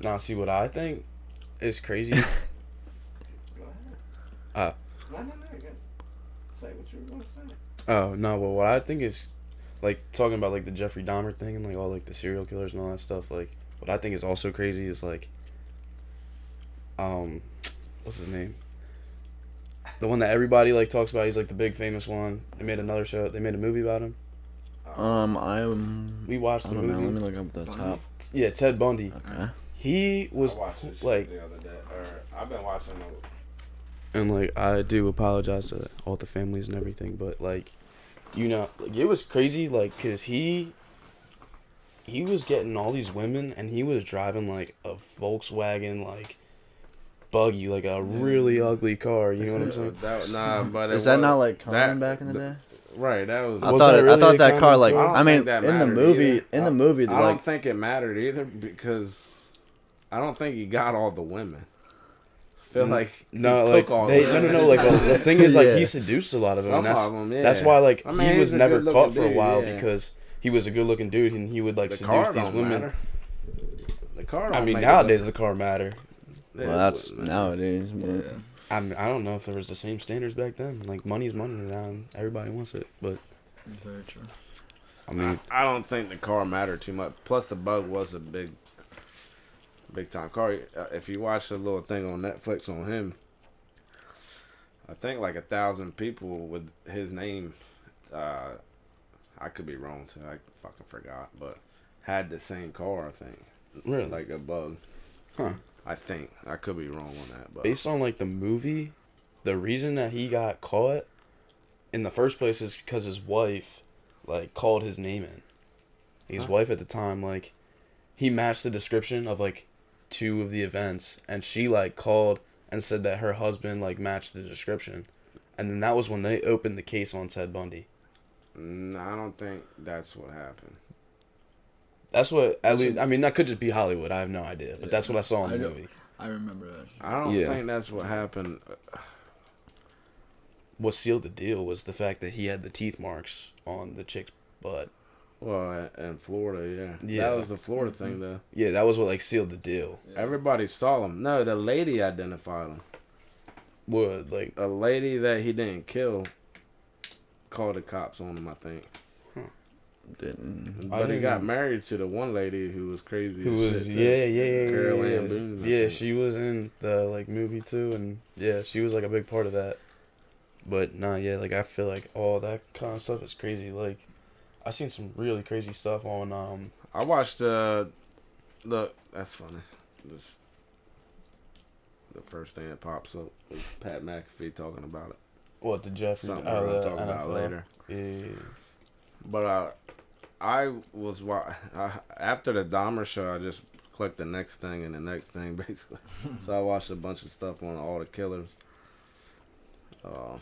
Nah, see what I think is crazy. Go ahead. uh, No. Again. Say what you were going to say. oh no, but what I think is like talking about like the Jeffrey Dahmer thing and like all like the serial killers and all that stuff. Like what I think is also crazy is like, um, what's his name? The one that everybody like talks about. He's like the big famous one. They made another show. They made a movie about him. We watched I the don't know. movie. Let me look up the Bundy? top. Yeah, Ted Bundy. Okay. He was I watched this like, the other day. Or I've been watching and like I do apologize to all the families and everything, but like, you know, like it was crazy, like, cause he was getting all these women, and he was driving like a Volkswagen like buggy, like a really ugly car. You know what I'm saying? But Is that not like common back in the day? Right, that was. I Was thought that really that a car common like car? I mean think that in the mattered movie either. in the movie I like don't think it mattered either because I don't think he got all the women. I feel like No, he like took all they, the no, women. like the thing is, like Yeah. he seduced a lot of them. Some And that's of them, yeah. that's why like I mean, he he's was a never good-looking caught for a dude, while yeah. because he was a good looking dude, and he would like The seduce car these don't women. matter. The car. Don't I mean, make nowadays the car matter. well that's nowadays. But I don't know if there was the same standards back then. Like money's money now, and everybody wants it. But Very true. I mean, I don't think the car mattered too much. Plus, the bug was a big time car. If you watch the little thing on Netflix on him, I think like 1,000 people with his name. I could be wrong too. I fucking forgot, but had the same car. I think. really, Like a bug. huh? I think I could be wrong on that, but Based on like the movie, the reason that he got caught in the first place is because his wife like called his name in. His wife at the time, like, he matched the description of like 2 of the events, and she like called and said that her husband like matched the description, and then that was when they opened the case on Ted Bundy. I don't think that's what happened. That's what, at least, I mean, that could just be Hollywood. I have no idea, but that's what I saw in the I know. movie. I remember that. I don't Yeah. think that's what happened. What sealed the deal was the fact that he had the teeth marks on the chick's butt. Well, in Florida, yeah. Yeah. That was the Florida thing, though. Yeah, that was what like sealed the deal. Yeah. Everybody saw him. No, the lady identified him. What, like, A lady that he didn't kill called the cops on him, I think. didn't. But he didn't got know. married to the one lady who was crazy who as was shit, too. yeah Carol yeah, Ann Boone, I yeah, think. she was in the like movie too, and yeah, she was like a big part of that. But nah, yeah, like I feel like all that kind of stuff is crazy. Like I seen some really crazy stuff on I watched that's funny. This, the first thing that pops up is Pat McAfee talking about it. what the Jeffrey Something we're going to talk NFL. about later. Yeah. But I was after the Dahmer show. I just clicked the next thing and the next thing basically. So I watched a bunch of stuff on all the killers.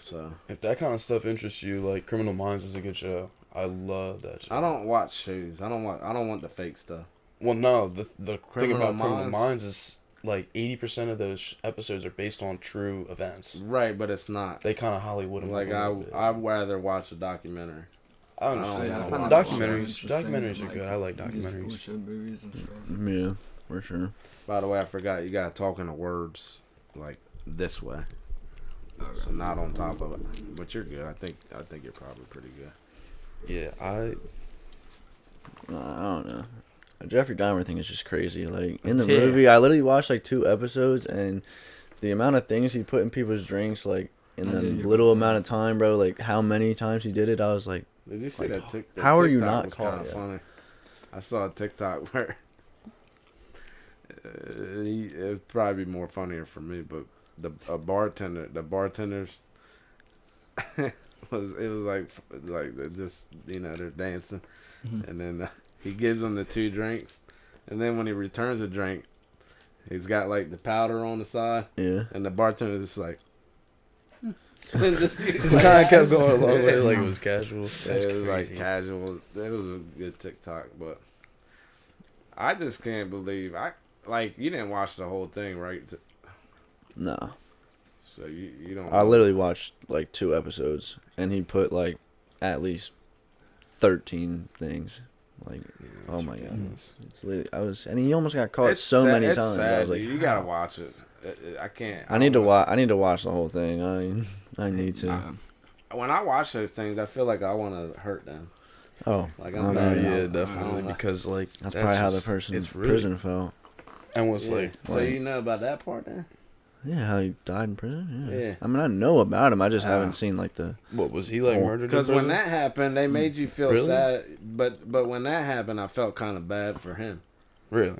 So If that kind of stuff interests you, like Criminal Minds is a good show. I love that show. I don't watch shows. I don't want the fake stuff. Well, no, the thing Criminal about Criminal Minds? Minds is like 80% of those episodes are based on true events. Right, but it's not. They kind of Hollywood them Like up a little bit. I'd rather watch a documentary. I understand. I I don't find watch that Documentaries more interesting are than, good. I like these documentaries. bullshit movies and stuff. Yeah, for sure. By the way, I forgot you gotta talk in the words like this way, so not on top of it. But you're good. I think you're probably pretty good. Yeah, I don't know. The Jeffrey Dahmer thing is just crazy. Like in the movie, I literally watched like 2 episodes, and the amount of things he put in people's drinks, like in the little amount of time, bro. Like how many times he did it, I was like, Did you see Like, that TikTok? how are you TikTok not was caught kinda yet? funny. I saw a TikTok where it would probably be more funnier for me, but the bartenders was like they're just they're dancing, and then he gives them the 2 drinks, and then when he returns a drink, he's got like the powder on the side, yeah. and the bartender just like. just kind of kept going along with it like it was casual. That's It was crazy. like casual. It was a good TikTok, but I just can't believe you didn't watch the whole thing, right? No, So you don't. I literally watched like 2 episodes, and he put like at least 13 things Like, Yeah, oh it's my god, ridiculous. it's literally, and he almost got caught so many it's times. Sad, I was like, dude. You gotta watch it. I can't. I need to don't watch. I need to watch the whole thing. I need to. wanna- When I watch those things, I feel like I want to hurt them. Oh, Like I I'm don't No, know. mad. yeah, I don't definitely, know. because like That's probably how the just- person in it's really, prison felt. and was Yeah. like, So you know about that part then? Yeah, how he died in prison. Yeah. Yeah. I mean, I know about him. I just haven't seen like the. what was he like Oh. murdered? Because in when prison? that happened, they made you feel Really? sad. But when that happened, I felt kind of bad for him. Really,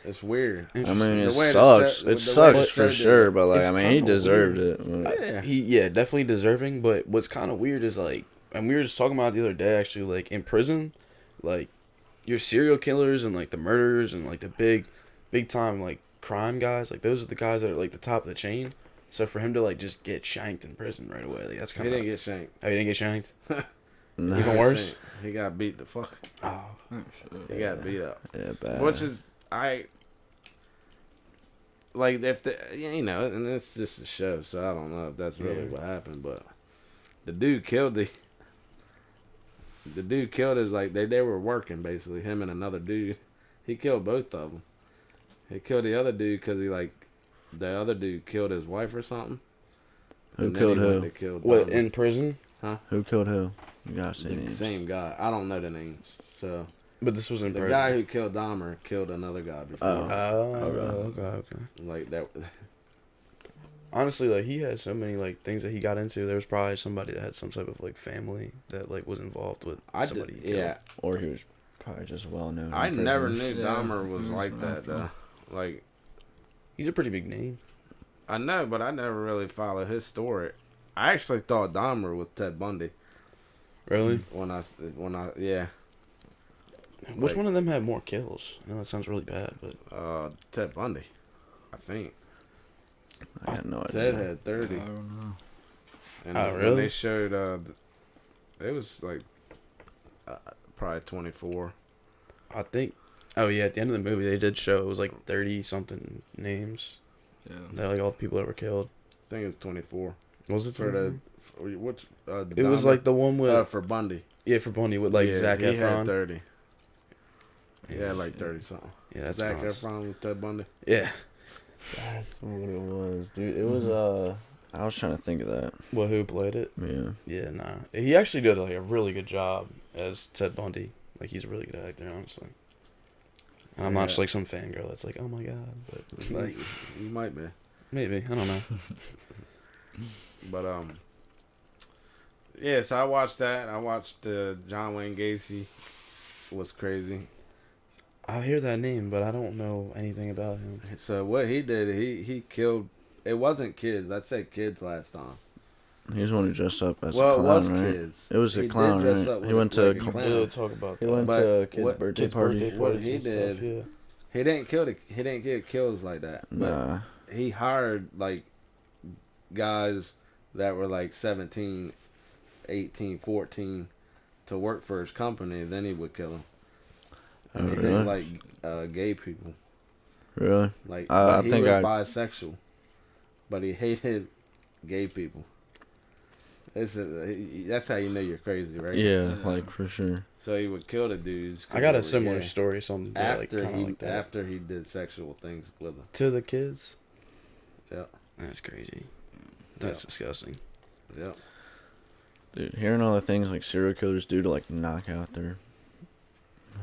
It's weird. I mean, The it way it sucks. showed- It the sucks way it for showed sure, it. but like, It's I mean, he kinda deserved weird. it. But- Yeah. he definitely deserving. But what's kind of weird is like, and we were just talking about it the other day actually, like in prison, like your serial killers and like the murderers and like the big time like crime guys, like those are the guys that are like the top of the chain. So for him to like just get shanked in prison right away, like that's He kind of. didn't get shanked. Oh, he didn't get shanked. No. Even worse? Shanked. He got beat the fuck. Oh, He got beat up. Yeah, bad. Which is like if the and it's just a show, so I don't know if that's really Yeah. what happened, but the dude killed his like they were working basically, him and another dude. He killed both of them. He killed the other dude because the other dude killed his wife or something. Who And then killed he went who? to kill what Dahmer. in prison? Who killed who? You gotta say The names. same guy. I don't know the names. So But this was in the prison. guy who killed Dahmer killed another guy before. Oh, Okay. okay. Like that. Honestly, like he had so many like things that he got into. There was probably somebody that had some type of like family that like was involved with somebody. he killed. Yeah. Or he was probably just well known. in I prison. never knew Yeah, Dahmer was he was like that rough, though. Like He's a pretty big name. I know, but I never really followed his story. I actually thought Dahmer was Ted Bundy Really? when I yeah. Which Like- one of them had more kills? I know that sounds really bad, but Ted Bundy, I think. I had no Ted idea. had I 30, don't know. and Oh, when really? they showed it was like probably 24. I think. Oh yeah, at the end of the movie they did show it was like 30 something names. Yeah. That like all the people that were killed. I think it was 24 Was it for the 24? which It was Dahmer? like the one with for Bundy. yeah for Bundy with like Yeah, Zac he had Efron. 30. He Yeah, had like 30 something. Yeah, that's Zac nuts. Efron was Ted Bundy. Yeah. That's what it was, dude. It was I was trying to think of that. Well, who played it? Yeah. Yeah, nah. He actually did like a really good job as Ted Bundy. Like he's a really good actor, honestly. And I'm not just Yeah. like some fangirl that's like, oh my god, but like You might be. maybe I don't know. But yeah. So I watched that. I watched John Wayne Gacy. Was crazy. I hear that name, but I don't know anything about him. So what he did, he killed. It wasn't kids. I said kids last time. He was the one who dressed up as Well, a clown, it was right? kids. It was a He did clown, dress right? up He with went a- to like a a clown. We'll talk about He that. went But to a kid's what- birthday Kids' party. birthday What parties he and did- stuff, yeah. He didn't kill he didn't get kills like that. But Nah. he hired like guys that were like 17, 18, 14 to work for his company. Then he would kill them. And he Really? didn't like gay people. Really? Like I but he think was I- bisexual, but he hated gay people. That's how you know you're crazy, right? Yeah, like for sure. So he would kill the dudes. 'cause I got they a were similar gay. story, something that, like After kind of like that. after he did sexual things with them. To the kids. Yeah. That's crazy. That's disgusting. Yeah. Dude, hearing all the things like serial killers do to like knock out their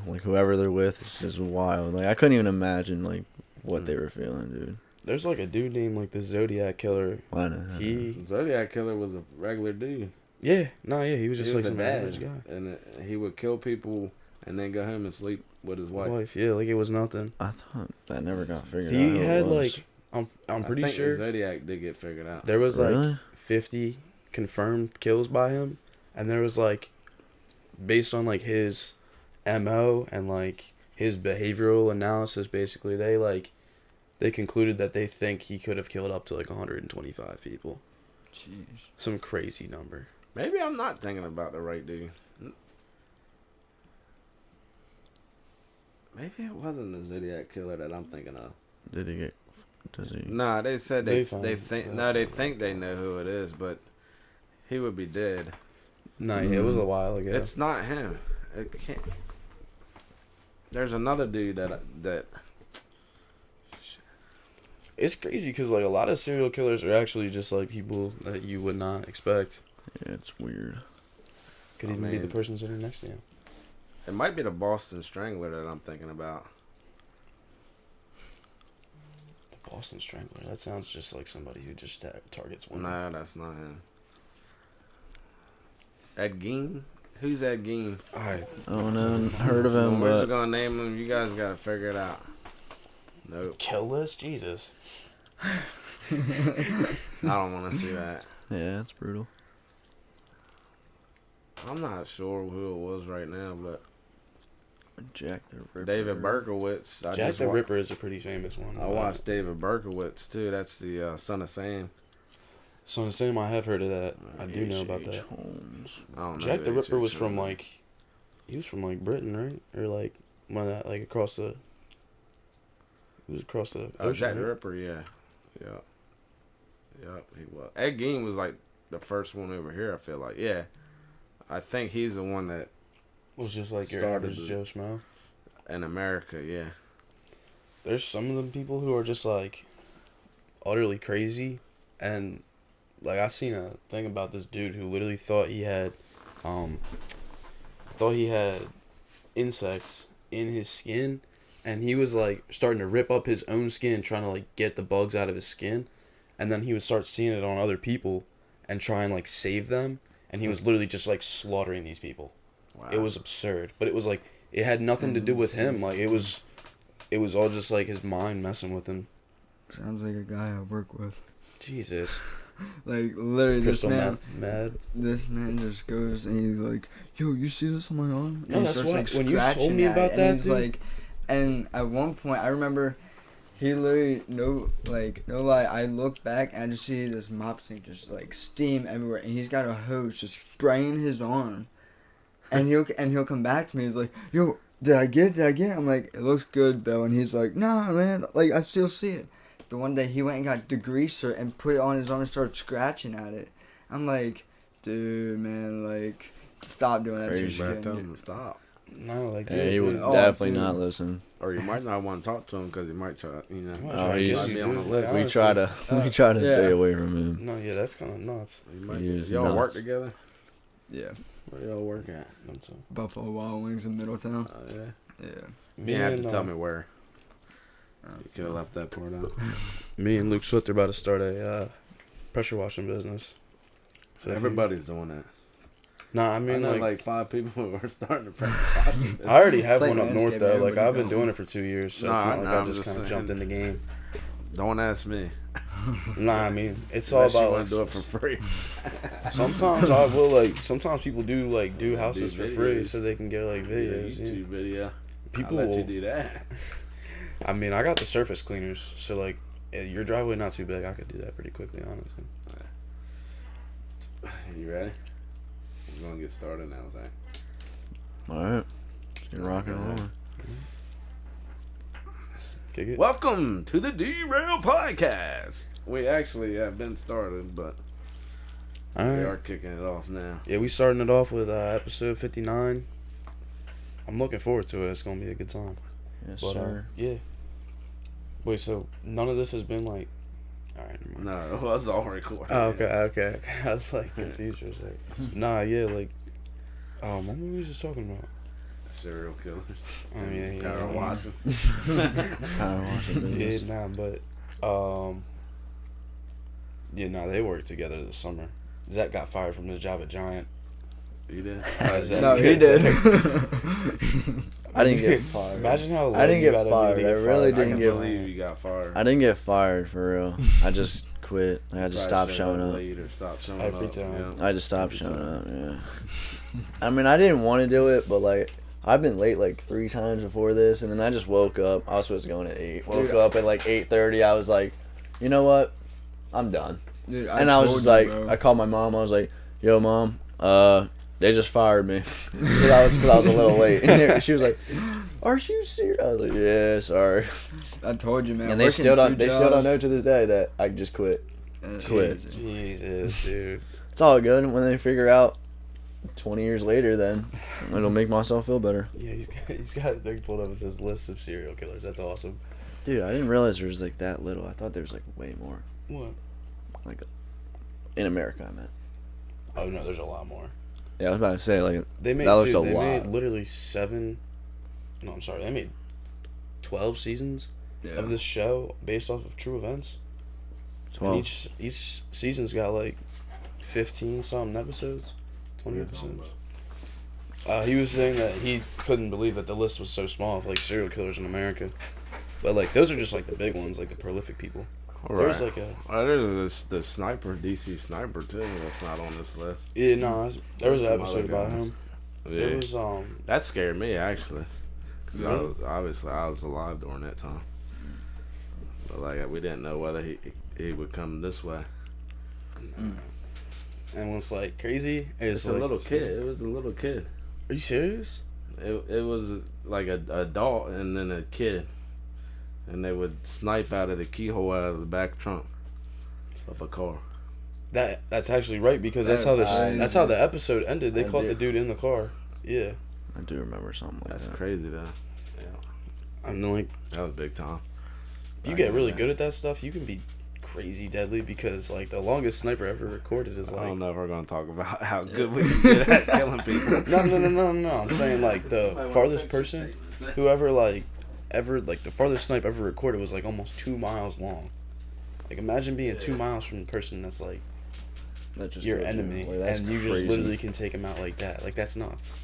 like whoever they're with is just wild. Like I couldn't even imagine like what they were feeling, dude. There's like a dude named like the Zodiac killer. I know. He Zodiac killer was a regular dude. he was just He like was a some dad, average guy. and he would kill people and then go home and sleep with his wife. Wife, yeah, like it was nothing. I thought that never got figured out. He who it had was. like I'm pretty I think sure the Zodiac did get figured out. there was like Really? 50 confirmed kills by him, and there was like based on like his MO and like his behavioral analysis, basically they concluded that they think he could have killed up to like 125 people. Jeez. Some crazy number. Maybe I'm not thinking about the right dude. Maybe it wasn't the Zodiac killer that I'm thinking of. Did he get? Does he? Nah, they said They they found- think yeah, no, they something think like they that. know who it is, but he would be dead. No, yeah, it was a while ago. It's not him. It can't. There's another dude that. It's crazy because like a lot of serial killers are actually just like people that you would not expect. Yeah, it's weird. Could even be the person sitting next to you. It might be the Boston Strangler that I'm thinking about. The Boston Strangler. That sounds just like somebody who just targets women. Nah, that's not him. Ed Gein? Who's Ed Gein? I don't know. Heard of him, We're but just gonna name him. You guys gotta figure it out. Nope. Kill list? Jesus. I don't want to see that. yeah, it's brutal. I'm not sure who it was right now, but Jack the Ripper. David Berkowitz. Jack the Ripper is a pretty famous one. I watched David Berkowitz too. That's the son of Sam. Son of Sam, I have heard of that. I do know about H.H. that. Holmes. I don't know Jack who the Ripper H.H. was from Holmes. like, he was from like Britain, right? Or like one of that, like across the. He was across the. Oh, ocean, Jack the right? Ripper, yeah. Yep, he was. Ed Gein was like the first one over here, I feel like. Yeah. I think he's the one that Was just like your started average Joe Schmo. in America, yeah. There's some of them people who are just like utterly crazy, and like I seen a thing about this dude who literally thought he had insects in his skin, and he was like starting to rip up his own skin trying to like get the bugs out of his skin, and then he would start seeing it on other people and try and like save them, and he was literally just like slaughtering these people. Wow. It was absurd, but it was like it had nothing to do with him. Like it was all just like his mind messing with him. Sounds like a guy I work with. Jesus. Like literally, Crystal mad. this man just goes and he's like, "Yo, you see this on my arm?" No, And he that's starts, why like, when you told scratching me at about it, that, and he's dude. like, and at one point I remember, he literally no lie, I look back and I just see this mop sink just like steam everywhere, and he's got a hose just spraying his arm, and he'll come back to me. He's like, "Yo, did I get it? I'm like, "It looks good, Bill," and he's like, "Nah, man, like I still see it." The one day he went and got degreaser and put it on his arm and started scratching at it. I'm like, dude, man, like, stop doing that. Crazy. Shit. Better tell him to stop. No, like Yeah, he would dude. Oh, definitely dude. not listen. Or you might not want to talk to him because he might try, you know. Might Oh, try to he's- get you, be on the dude. list. Like, We honestly, try to yeah. stay away from him. No, yeah, that's kind of nuts. You might, He is y'all nuts. work together? Yeah, Where y'all work at? That's Buffalo Wild Wings in Middletown. Yeah. Yeah. You have to and, tell me where. You could have left that part out. Me and Luke Swift are about to start a pressure washing business. So if you- Everybody's doing that. Nah, I I mean know like, like 5 people who are starting to practice. I already have It's like one up north landscaping, though. Like everybody I've been got doing one. it for 2 years, so Nah, it's not like nah, I I'm just just kind of saying. jumped in the game. Don't ask me. Nah, I mean it's all Unless you about wanna like, do it for free. sometimes I will like. Sometimes people do houses Do for free videos. so they can get like Yeah, videos. Yeah. YouTube video. People I'll let will. you do that. I mean, I got the surface cleaners, so like your driveway not too big. I could do that pretty quickly, honestly. You ready? We're going to get started now, Zach. Alright. Get rock and roll. Kick it. Welcome to the DeRailed Podcast. We actually have been started, but All we right. are kicking it off now. Yeah, we starting it off with episode 59. I'm looking forward to it. It's gonna be a good time. Yes, But sir. yeah. Wait, so none of this has been like. All right. Never mind. No, it was all recorded. Oh, okay. I was like confused for a sec. Nah, yeah, like. What were we just talking about? Serial killers. Oh, yeah. Power watching. Power washing Yeah, business. nah, but yeah, nah, they worked together this summer. Zach got fired from his job at Giant. You did? Zach- No, he did. I didn't get fired. Imagine how I didn't low you get gotta be to fired. get I really fired. didn't I get- believe you got fired. I didn't get fired for real. I just quit. Like, I just stopped showing up. Late or stopped showing Every up. time. Yeah. I just stopped Every showing time. up, yeah. I mean, I didn't want to do it, but like, I've been late like 3 times before this, and then I just woke up. I was supposed to go in at 8. Woke Dude, up at like 8:30. I was like, you know what? I'm done. Dude, And I was told just you, like, bro. I called my mom. I was like, yo, mom, they just fired me. Because I was a little late. And she was like, are you serious? I was like, yeah, sorry. I told you, man. And they working still 2 don't jobs, know to this day that I just quit. it's quit. easy. Jesus, dude. It's all good when they figure out 20 years later, then it'll make myself feel better. Yeah, he's got a thing pulled up. It says list of serial killers. That's awesome. Dude, I didn't realize there was like that little. I thought there was like way more. What? Like in America, I meant. Oh no, there's a lot more. Yeah, I was about to say like They made that looks dude, a they lot. made literally 7. No, I'm sorry. They made 12 seasons of this show based off of true events. 12. And each season's got like 15 something episodes, 20 episodes. He was saying that he couldn't believe that the list was so small of like serial killers in America, but like those are just like the big ones, like the prolific people. Right. There's like there's the sniper, DC sniper too. That's not on this list. Yeah, no, there was an Some episode other about guys. him. Yeah. It was That scared me actually. 'Cause Really? I was alive during that time. But like we didn't know whether he would come this way. and what's like crazy is It's a like, little kid. It was a little kid. Are you serious? It was like a adult and then a kid, and they would snipe out of the keyhole out of the back trunk of a car. That's actually right because That's that's how the episode ended. They I caught do. the dude in the car. Yeah, I do remember something like That's that. crazy though. I'm like, That was big time. if you get really good at that stuff, you can be crazy deadly because like the longest sniper ever recorded is I like don't know if we're gonna talk about how good we can get at killing people. no. I'm saying like the farthest person, whoever like ever like the farthest snipe ever recorded was like almost 2 miles long. Like imagine being 2 miles from the person that's like That just your goes enemy, in. Like, that's and you just crazy. literally can take him out like that. Like that's nuts.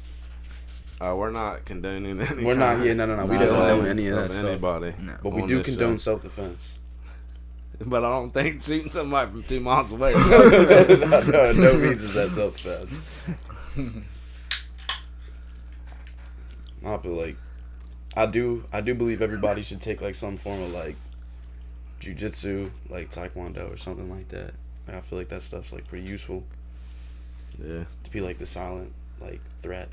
We're not condoning any. We're not. kind Yeah, no. We Not don't at all. condone any of that of stuff. anybody. No. But we on do this condone show. self-defense. But I don't think shooting somebody from 2 miles away. no means is that self-defense. Nah, but like, I do believe everybody should take like some form of like Jiu Jitsu, like Taekwondo or something like that. Like, I feel like that stuff's like pretty useful Yeah. to be like the silent like threat.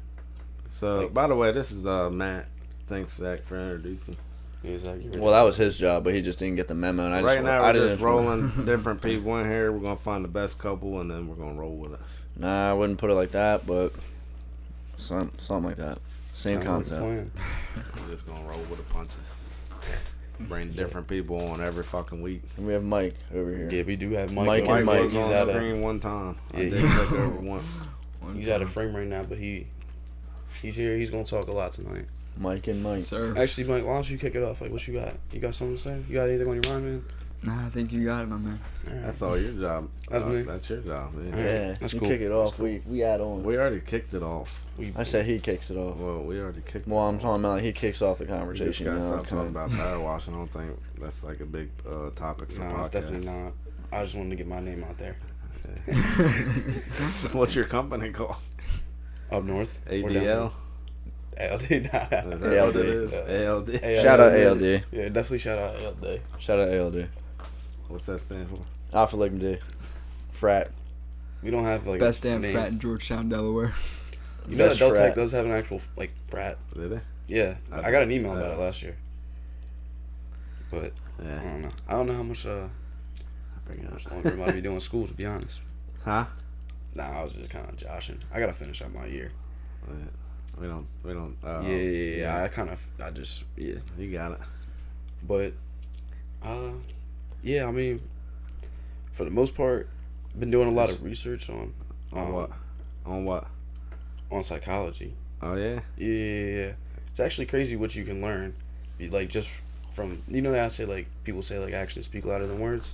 So, Like- by the way, this is Matt. Thanks, Zach, for introducing. Is that your- Well, that was his job, but he just didn't get the memo. And I Right just, now, I we're didn't just rolling different people in here. We're gonna find the best couple, and then we're gonna roll with it. Nah, I wouldn't put it like that, but something like that. Same Sounds like a concept. plan. We're just gonna roll with the punches. Bring different people on every fucking week. And we have Mike over here. Yeah, we do have Mike. Mike over and here. Mike, was He's on at a screen one time. I Yeah, did look over once. he's out of frame right now, but he's here. He's gonna talk a lot tonight. Mike and Mike. Sir. Actually, Mike, why don't you kick it off? Like, what you got? You got something to say? You got anything on your mind, man? Nah, I think you got it, my man. All right. That's all your job. That's me. That's your job, man. Alright, Yeah, that's you cool. kick it off. We add on. We already kicked it off. I said he kicks it off. Well, we already kicked. Well, I'm it talking about like he kicks off the We just conversation. gotta You know, stop talking kinda- about power washing. I don't think that's like a big topic for No, it's podcast. definitely not. I just wanted to get my name out there. What's your company called? Up north. or down ADL. ALD. Is that what ALD. it is? ALD. Shout out ALD. Yeah, definitely shout out ALD. Shout out ALD. What's that stand for? Alpha Ligma D. Frat. We don't have like Best a damn name. frat in Georgetown, Delaware. You know that Best Deltec frat. does have an actual like frat. Did they? Yeah, I got an email about it last year. But I Yeah. don't know. I don't know how much how much longer I'm about to be doing school, to be honest. Huh? Nah, I was just kind of joshing. I gotta finish out my year. We don't. Yeah. I just yeah. You got it. But, yeah, I mean, for the most part, been doing a lot of research on On what? On what? on psychology. Oh yeah. Yeah, it's actually crazy what you can learn, like just from I say like people say like actions speak louder than words.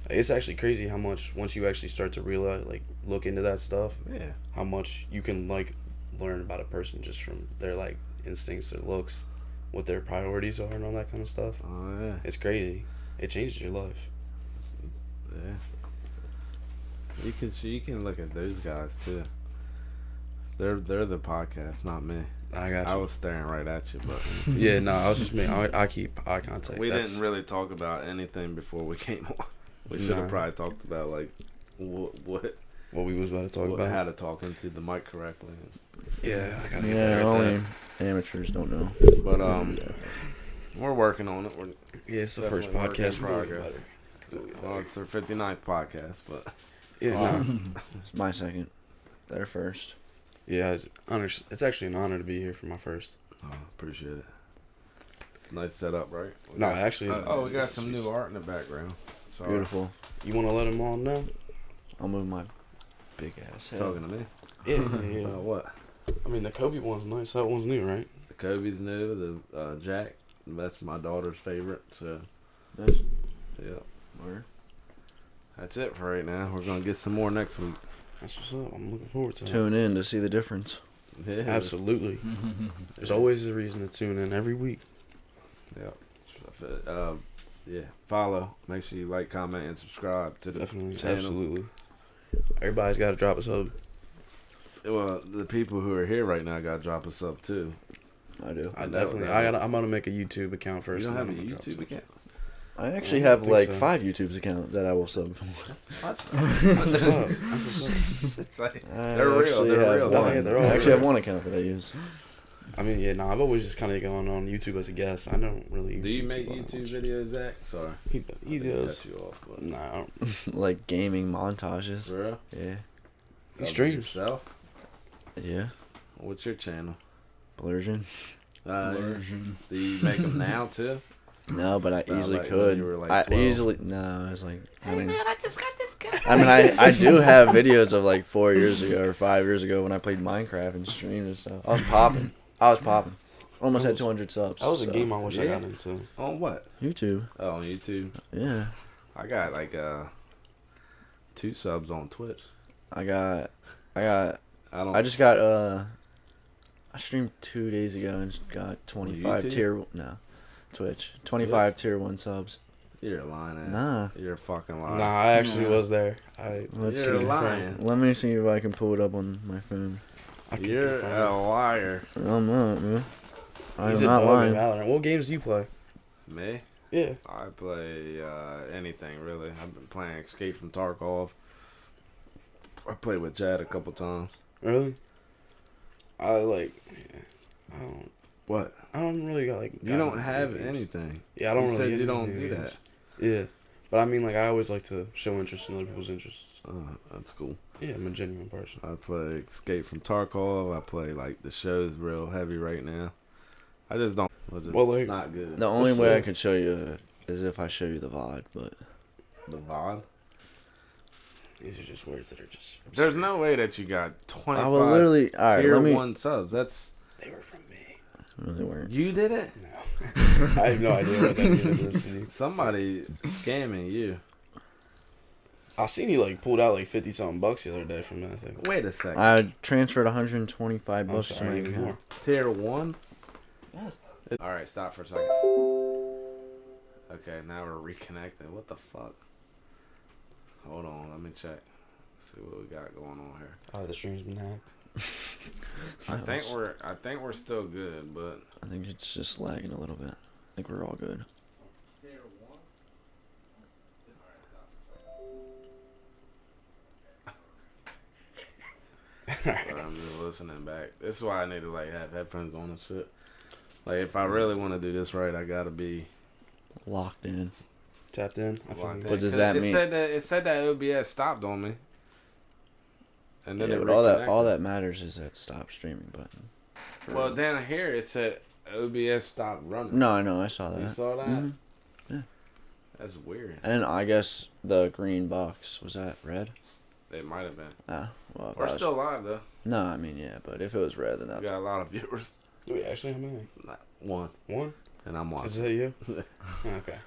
Like, it's actually crazy how much once you actually start to realize like look into that stuff, Yeah. how much you can like learn about a person just from their like instincts, their looks, what their priorities are, and all that kind of stuff. Oh yeah. It's crazy. It changes your life. Yeah. You can look at those guys too. They're the podcast, not me. I got you. I was staring right at you, but Yeah, no, I was just me. I keep eye contact. we That's- didn't really talk about anything before we came on. We should have Nah. probably talked about like what what we was about to talk about. how to talk into the mic correctly. Yeah, I gotta get Yeah, better at only that. amateurs don't know. But we're working on it. Yeah, it's the first definitely work in podcast. We're gonna get progress. better. Well, it's our 59th podcast, but Yeah, nah. It's my second. Their first. Yeah, it's actually an honor to be here for my first. Oh, appreciate it. It's a nice setup, right? No, actually. We got some new art in the background. Sorry. Beautiful. You want to let them all know? I'll move my big ass head. Talking to me? Yeah. What? I mean, the Kobe one's nice. That one's new, right? The Kobe's new. The Jack. That's my daughter's favorite. So, Nice. yeah. Word. That's it for right now. We're gonna get some more next week. That's what's up. I'm looking forward to it. Tune in to see the difference. Yeah. Absolutely. There's always a reason to tune in every week. Yeah. Yeah. Follow. Make sure you like, comment, and subscribe to the Definitely. channel. Absolutely. Everybody's got to drop a sub. Well, the people who are here right now got to drop us up too. I do. I'm gonna make a YouTube account first. You don't have a and then I'm gonna drop YouTube some. account? I actually I have think like so. 5 YouTube's account that I will sub. That's what's up. That's what's up. It's like, I they're real. actually They're have real. one. Yeah, they're all I actually have real. one account that I use. I mean, yeah, I've always just kind of gone on YouTube as a guest. I don't really use Do you YouTube make all that YouTube much. videos, Zach? Sorry. He I does. cut you off, but Nah, I don't. Like gaming montages. for real? Yeah. He streams. Yourself? Yeah. What's your channel? Blursion. Version. Do you make them now too? No, but I Not easily like when could. you were, like, I 12. easily no. I was like, I just got this guy. I mean, I do have videos of like 4 years ago or 5 years ago when I played Minecraft and streamed and stuff. I was popping. Almost had 200 subs. That was a so. game I wish I Yeah. got into. On what? YouTube. Oh, on YouTube. Yeah. I got like 2 subs on Twitch. I got. I I just got I streamed 2 days ago and just got 25 YouTube? Twitch 25 tier 1 subs. You're lying. Ass. Nah. You're a fucking liar. Nah, I actually Nah. was there. Let's You're see. lying. Let me see if I can pull it up on my phone. I can You're confirm a liar. I'm not, man. He's I'm a not dog lying. in Valorant. What games do you play? Me? Yeah. I play anything really. I've been playing Escape from Tarkov. I played with Chad a couple times. Really? I don't. What? I don't really got like. You don't have games. anything. Yeah, I don't You really. said get you into don't video do games. that. Yeah, but I mean, like, I always like to show interest in other people's interests. That's cool. Yeah, I'm a genuine person. I play Escape from Tarkov. I play like the show's real heavy right now. I just don't. It's just Well, like- not good. The only What's way I the- could show you is if I show you the VOD, but The VOD. These are just words that are just. There's no way that you got 25 I will literally. All right, tier let me. 1 subs. That's They were from me. No, they weren't. you did it. No, I have no idea what that is. Somebody scamming you. I seen he like pulled out like 50 something bucks the other day from that thing. Wait a second. I transferred 125 I'm bucks to my sorry, account. more. Tier 1. Yes. All right, stop for a second. Okay, now we're reconnecting. What the fuck? Hold on, let me check. See what we got going on here. Oh, the stream's been hacked. I think we're still good, but I think it's just lagging a little bit. I think we're all good. but I'm just listening back. This is why I need to like have headphones on and shit. Like if I really want to do this right, I gotta be Locked in. Tapped in. I feel locked like in. What does 'Cause that it mean? Said that OBS stopped on me. And then Yeah, it but all reconnected. that matters is that stop streaming button. Well, down here it said OBS stopped running. No, I know. I saw that. You saw that? Mhm. Yeah. That's weird. And I guess the green box was that red? It might have been. Ah, well. if We're that was- still live though. No, I mean yeah, but if it was red, then We that's got a lot of viewers. Do we actually have many? Not one, One? and I'm Is watching. that you? Okay.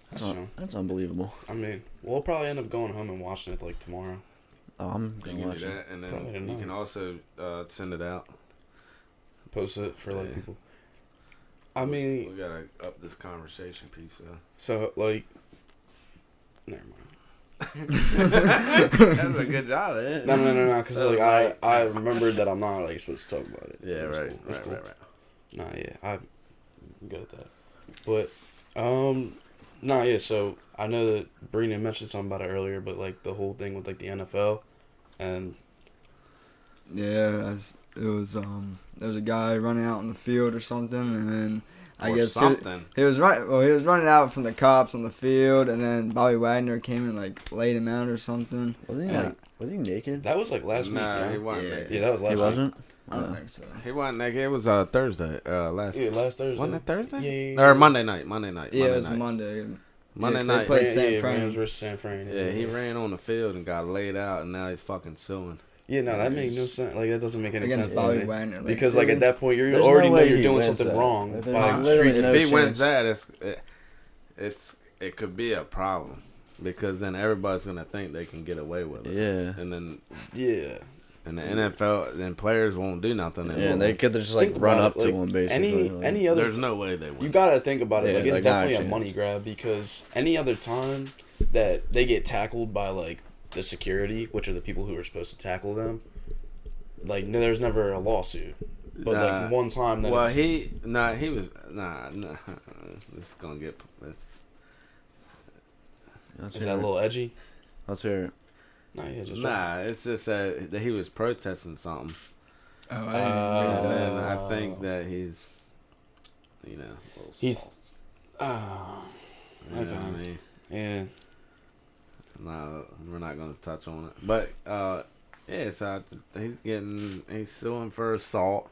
That's oh, true. that's unbelievable. I mean, we'll probably end up going home and watching it like tomorrow. Oh, I'm You gonna can watch do it. that, and Probably then you tonight. can also send it out. Post it for like Yeah. people. I mean, We gotta up this conversation piece. so like, never mind. That's a good job, eh? No. Because So, like like- I remembered that I'm not like supposed to talk about it. Yeah, That's right, cool. That's cool. right. Nah, yeah, I'm good at that. But, nah, yeah. So I know that Brina mentioned something about it earlier, but like the whole thing with like the NFL, and Yeah, there was a guy running out in the field or something, and then I Or guess something. he was running out from the cops on the field, and then Bobby Wagner came and like laid him out or something. Wasn't he Yeah. like? Was he naked? that was like last Nah, week. he Yeah? wasn't. Yeah. naked. Yeah, that was last He week. wasn't. I don't think so. He wasn't that. It was Thursday. Last Thursday. Wasn't it Thursday? Yeah. Or Monday night. Yeah, it was Monday. Monday 'cause night. They played Yeah, San Fran. Rams versus San Fran. Yeah, he ran on the field and got laid out, and now he's fucking suing. Yeah, no, that makes no sense. Like, that doesn't make any Against sense to Bobby me. Wagner. Like, Because, like, at that point, you There's already no know way you're he doing wins something that. wrong There's by literally street. no If he wins chance. that, it could be a problem because then everybody's gonna think they can get away with it. Yeah. And then Yeah. in the NFL, then players won't do nothing. Yeah, anymore. and they could just like Think run about up it, to like, him basically. Any other There's no way they win. You gotta think about it. Yeah, Like, it's like, not a definitely a chance. money grab because any other time that they get tackled by, like, the security, which are the people who are supposed to tackle them, like, no, there's never a lawsuit. But, like, one time that it's... he was this is gonna get Is that a little edgy? Let's hear it. Nah, yeah, just it's just that he was protesting something. Oh, I didn't read And that. then I think that he's, a little He's... soft. Okay. You know what I mean? Yeah. No, we're not going to touch on it. But, so he's suing for assault.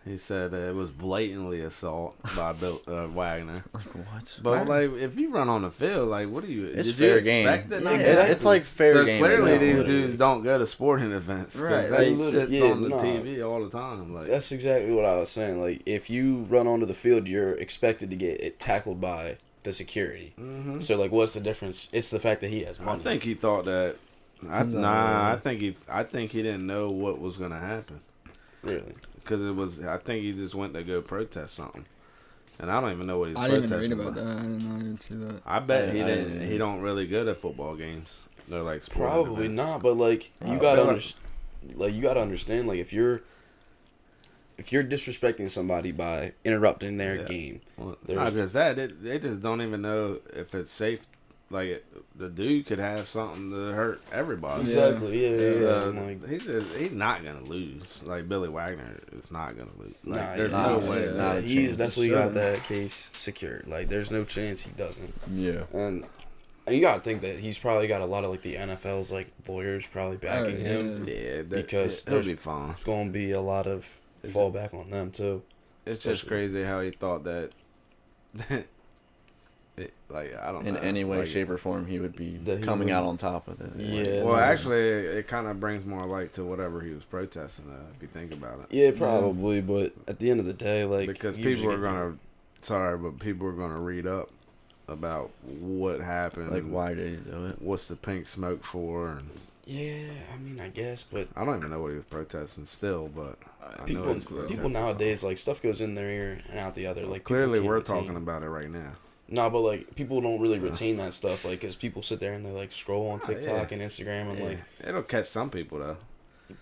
He said it was blatantly assault by Wagner. Like what? But, like, if you run on the field, like, what do you... It's did fair you game. expect it? Yeah, It's like fair so game. clearly right now, these literally. dudes don't go to sporting events. 'Cause Right, that like, shit's yeah, on the nah. TV all the time. Like, That's exactly what I was saying. Like, if you run onto the field, you're expected to get it tackled by the security. mhm. So, like, what's the difference? It's the fact that he has I money. think he thought that... No. I think he didn't know what was going to happen. Really. Because I think he just went to go protest something. And I don't even know what he's I didn't protesting even read about that. I didn't see that. I bet he I didn't. didn't. He don't really go to football games. They're like sporting Probably events. not, but, like, you I gotta feel you gotta understand, like, if you're disrespecting somebody by interrupting their Yeah. game, Well, There's- not just that. They just don't even know if it's safe. Like the dude could have something to hurt everybody. exactly, yeah. So, Like, he's not gonna lose. Like Billy Wagner is not gonna lose. Like, nah, there's nah, no yeah, way. nah. Not a he's chance. definitely Sure. got that case secured. Like, there's no chance he doesn't. Yeah. And you gotta think that he's probably got a lot of, like, the NFL's, like, lawyers probably backing yeah. him. Yeah, Because he'll there's- be fine. Gonna be a lot of fallback on them too. It's just especially- crazy how he thought that. I don't know. In any way, like, shape, or form, he would be That he coming would- out on top of it. Yeah. Well, actually, it kind of brings more light to whatever he was protesting. If you think about it, Yeah, probably, but at the end of the day, like, because you people just are get- gonna, people are gonna read up about what happened, Like, why did he do it? what's the pink smoke for, and Yeah, I mean, I guess, but I don't even know what he was protesting still, but I know people he was protesting people nowadays, like, stuff goes in their ear and out the other. Like, people Clearly, can't we're retain- talking about it right now. Nah, but, like, people don't really Yeah. retain that stuff, like, because people sit there and they, like, scroll on Oh, TikTok yeah. and Instagram and, like, It'll catch some people though.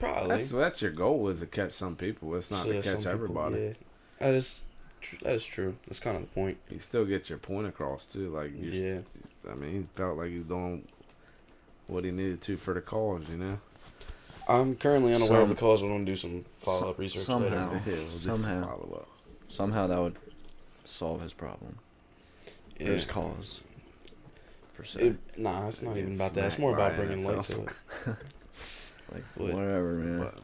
probably. That's your goal, is to catch some people. It's not So to some catch people- everybody. Yeah. That is true. That's kind of the point. You still get your point across too. Like, Yeah. I mean, he felt like he was doing what he needed to for the cause, you know. I'm currently unaware of Some- the cause. I'm gonna do some follow up research somehow. later. Yeah, we'll do some Somehow. follow-up. Somehow that would solve his problem. Or Yeah. his cause. For sure. Nah, it's not Get even about that. It's smacked more by about bringing light to NFL. it. Like, But- whatever, man. But-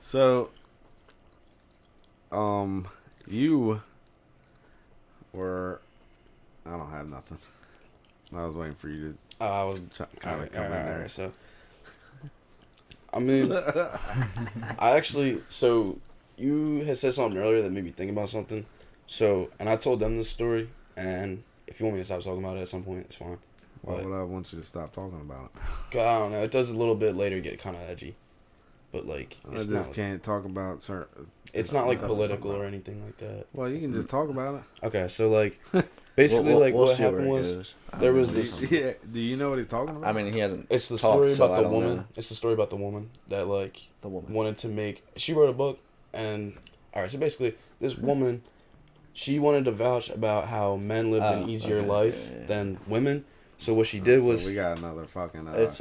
So, you were. I don't have nothing. I was waiting for you I was to kind of come in there. So, I mean, I actually. So you had said something earlier that made me think about something. So, and I told them this story, and if you want me to stop talking about it at some point, it's fine. Why But, would I want you to stop talking about it? 'cause I don't know. It does a little bit later get kind of edgy, but like I it's just not. can't talk about certain. It's not like stuff to talk political about. or anything like that. Well, you can just talk about it. Okay, so like basically, We'll- like we'll what see where happened it was goes. I there don't was know. this- Yeah. Do you know what he's talking about? I mean, he hasn't. it's the talked, story so about I the don't woman. know. It's the story about the woman that like The woman. wanted to make. She wrote a book, and all right. So basically, this woman, she wanted to vouch about how men lived an Oh, easier okay, life yeah, yeah. than women. So what she did So was, we got another fucking It's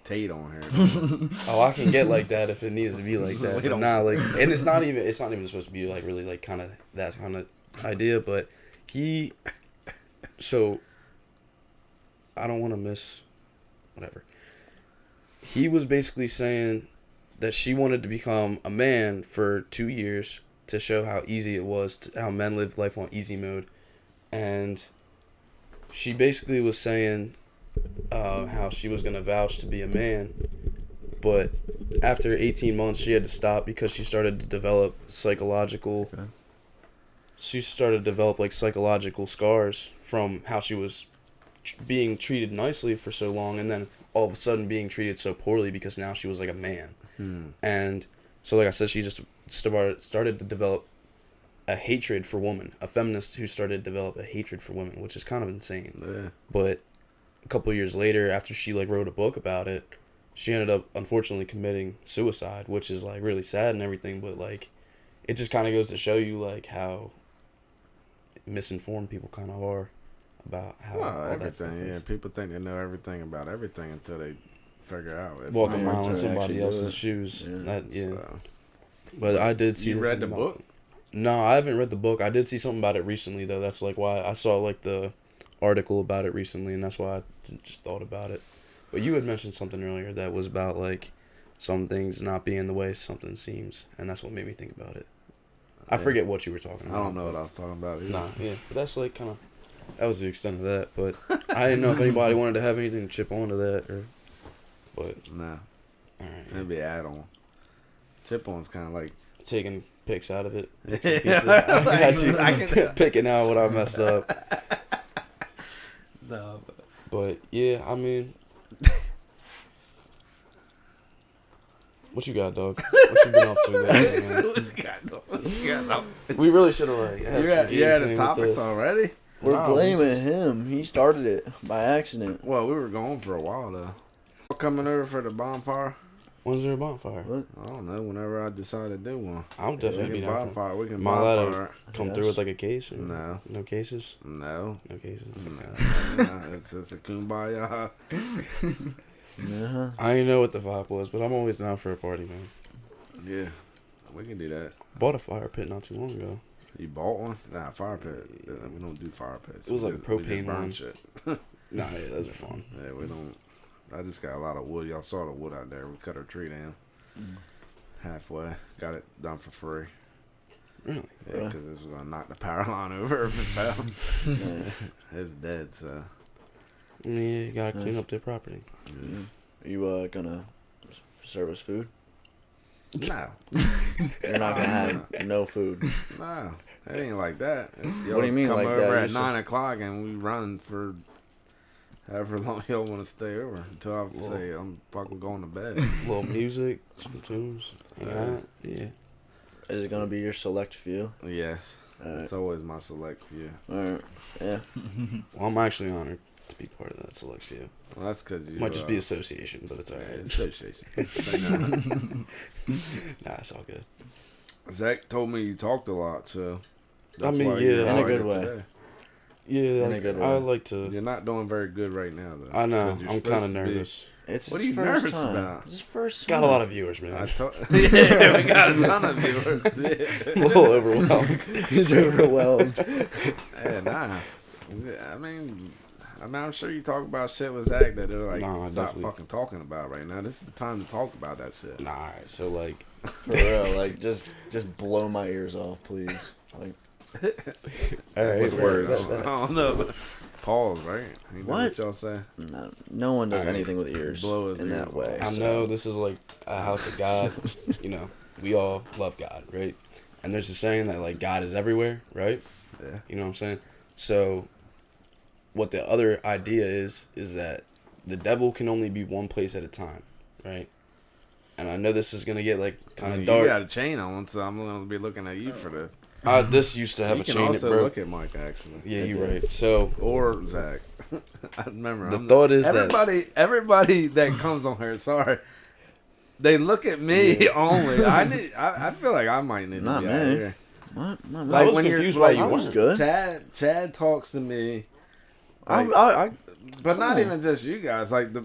Tate on here. oh, I can get like that if it needs to be like that. We But don't- nah, like, and it's not even supposed to be like really like kind of that kind of idea. But he, so I don't want to miss, whatever. He was basically saying that she wanted to become a man for 2 years to show how easy it was, how men live life on easy mode. And she basically was saying how she was going to vouch to be a man. But after 18 months, she had to stop because she started to develop psychological... Okay. She started to develop, like, psychological scars from how she was being treated nicely for so long, and then all of a sudden being treated so poorly because now she was, like, a man. And so, like I said, she just started to develop a hatred for women. A feminist who started to develop a hatred for women, which is kind of insane. Yeah. But a couple of years later, after she, like, wrote a book about it, she ended up, unfortunately, committing suicide, which is, like, really sad and everything, but, like, it just kind of goes to show you, like, how misinformed people kind of are about how all that stuff everything. is. Yeah, people think they know everything about everything until they figure out. It's Walking not around in like that. somebody actually else's do it. shoes. Yeah. So, But I did see... you read the something about book? it. No, I haven't read the book. I did see something about it recently, though. That's, like, why I saw, like, the article about it recently, and that's why I just thought about it. But you had mentioned something earlier that was about, like, some things not being the way something seems, and that's what made me think about it. I forget what you were talking I about. don't know what I was talking about either. Nah, yeah. But that's, like, kind of... That was the extent of that, but I didn't know if anybody wanted to have anything to chip onto that, or... But... No. Alright. It'd be add-on. Chip-on's kind of like... Taking pics out of it. Yeah, Pieces. I got you I can- picking out what I messed up. No, But yeah, I mean, what you got, dog? What you been up to lately, man? We really should have like had some you had gameplay the with topics this. already? We're No, blaming him. He started it by accident. Well, we were going for a while, though. Coming over for the bonfire? When's there a bonfire? What? I don't know, whenever I decide to do one. I'll definitely We be can down for bonfire. We can Am I allowed bonfire. come Yes. through with like a case. Or No. No cases. No. No cases. No. It's a kumbaya. Uh-huh. I didn't know what the vibe was, but I'm always down for a party, man. Yeah. We can do that. Bought a fire pit not too long ago. You bought one? Nah, fire pit. We don't do fire pits. It was like We a just- we just propane burn one. shit. Nah, yeah, those are fun. Yeah, we don't. I just got a lot of wood. Y'all saw the wood out there. We cut our tree down halfway. Got it done for free. Really? Yeah, because this was gonna knock the power line over if it fell. Yeah. It's dead. So I mean, yeah, you gotta clean Nice. up their property. Are you gonna serve us food? no, You're not gonna have no food. no, it ain't like that. What do you mean come like over that? at You 9 o'clock and we run for however long y'all want to stay over until I Well- say I'm fucking going to bed. little music, some tunes. Yeah. Is it gonna be your select few? Yes, Alright. it's always my select few. Alright. Yeah. Well, I'm actually honored to be part of that select few. Well, that's because you Might just be association, but it's yeah, alright. association. Nah, it's all good. Zach told me you talked a lot, so I mean, why yeah. you're In a quiet good way. today. Yeah, In a like, good I way. like to. You're not doing very good right now, though. I know. 'cause you're I'm supposed kind of to be. nervous. It's What are his you first nervous time. about? It's his first Got time. a lot of viewers, man. Yeah, we got a ton of viewers. I'm a little overwhelmed. He's overwhelmed. Yeah, nah. I'm sure you talk about shit with Zach that they're like, Nah, stop definitely. fucking talking about right now. This is the time to talk about that shit. Nah, alright, so like, For real, like just blow my ears off, please. Like alright, With words. I don't know. But pause, right? You know What? y'all say? no one does Alright. anything with ears Blow his in ears that off. way. I so- know this is like a house of God. You know, we all love God, right? And there's a saying that like God is everywhere, right? Yeah. You know what I'm saying? So, what the other idea is that the devil can only be one place at a time, right? And I know this is gonna get like kind of You dark. got a chain on, so I'm gonna be looking at you for this. This used to have You a can chain that also broke. look at Mike actually. Yeah, you're right. So Or Zach. I remember. the thought is that everybody that comes on here, sorry, they look at me only. I feel like I might need to Not be me. out here. What? No, I no. was when you're- confused why like, you I was weren't. good. Chad talks to me, I, like, I, but not cool. even just you guys. Like the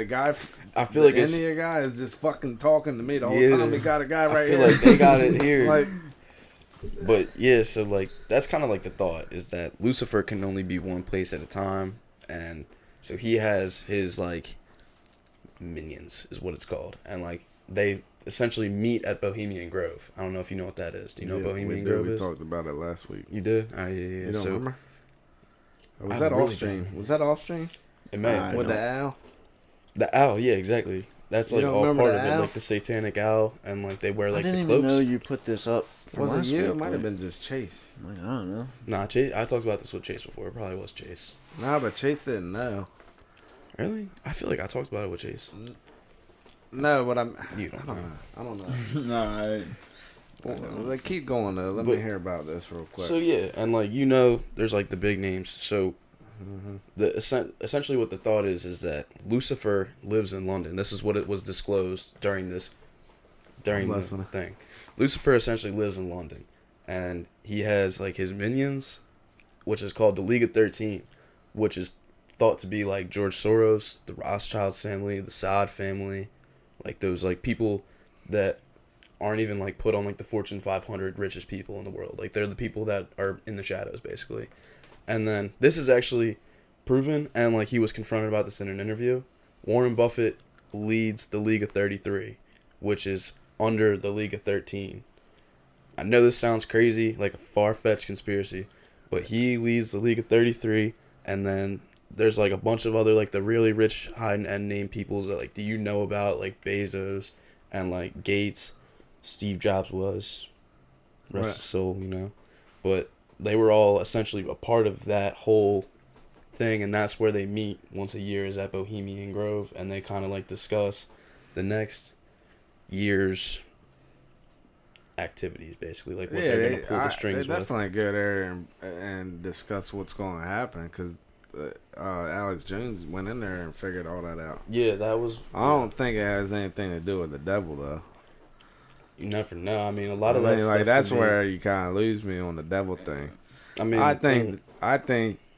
guy, I feel the like it's. India guy is just fucking talking to me the whole Yeah. time. We got a guy I right feel here. like they got it here. Like, But yeah, so like that's kind of like the thought is that Lucifer can only be one place at a time, and so he has his like minions is what it's called, and like they essentially meet at Bohemian Grove. I don't know if you know what that is. Do you know what Bohemian Grove is? We talked about it last week. You did? Yeah. You don't remember? Or was I that really off stream? don't. Was that off stream? It may. With the owl? The owl, yeah, exactly. That's like all part of it, like the satanic owl, and like they wear like the cloaks. I didn't even know you put this up. Was it you? It might have been just Chase. Like, I don't know. Nah, Chase. I talked about this with Chase before. It probably was Chase. Nah, but Chase didn't know. Really? I feel like I talked about it with Chase. No, but You don't know. I don't know. No, Well, keep going though. Let me hear about this real quick. So yeah, and like there's like the big names. So essentially what the thought is that Lucifer lives in London. This is what it was disclosed during the thing. Lucifer essentially lives in London, and he has like his minions, which is called the League of 13, which is thought to be like George Soros, the Rothschilds family, the Saud family, like those like people that aren't even like put on like the Fortune 500 richest people in the world. Like they're the people that are in the shadows basically. And then this is actually proven, and like he was confronted about this in an interview. Warren Buffett leads the League of 33, which is under the League of 13. I know this sounds crazy, like a far-fetched conspiracy, but he leads the League of 33, and then there's like a bunch of other like the really rich high-end name peoples that like do you know about, like Bezos and like Gates. Steve Jobs was, rest his soul, but they were all essentially a part of that whole thing, and that's where they meet once a year is at Bohemian Grove, and they kind of like discuss the next year's activities, basically, like what they're gonna pull the strings they definitely go there and discuss what's going to happen, because Alex Jones went in there and figured all that out. Yeah, that was. I don't think it has anything to do with the devil, though. You never know. I mean, a lot of that stuff that's where you kind of lose me on the devil thing. I mean, I think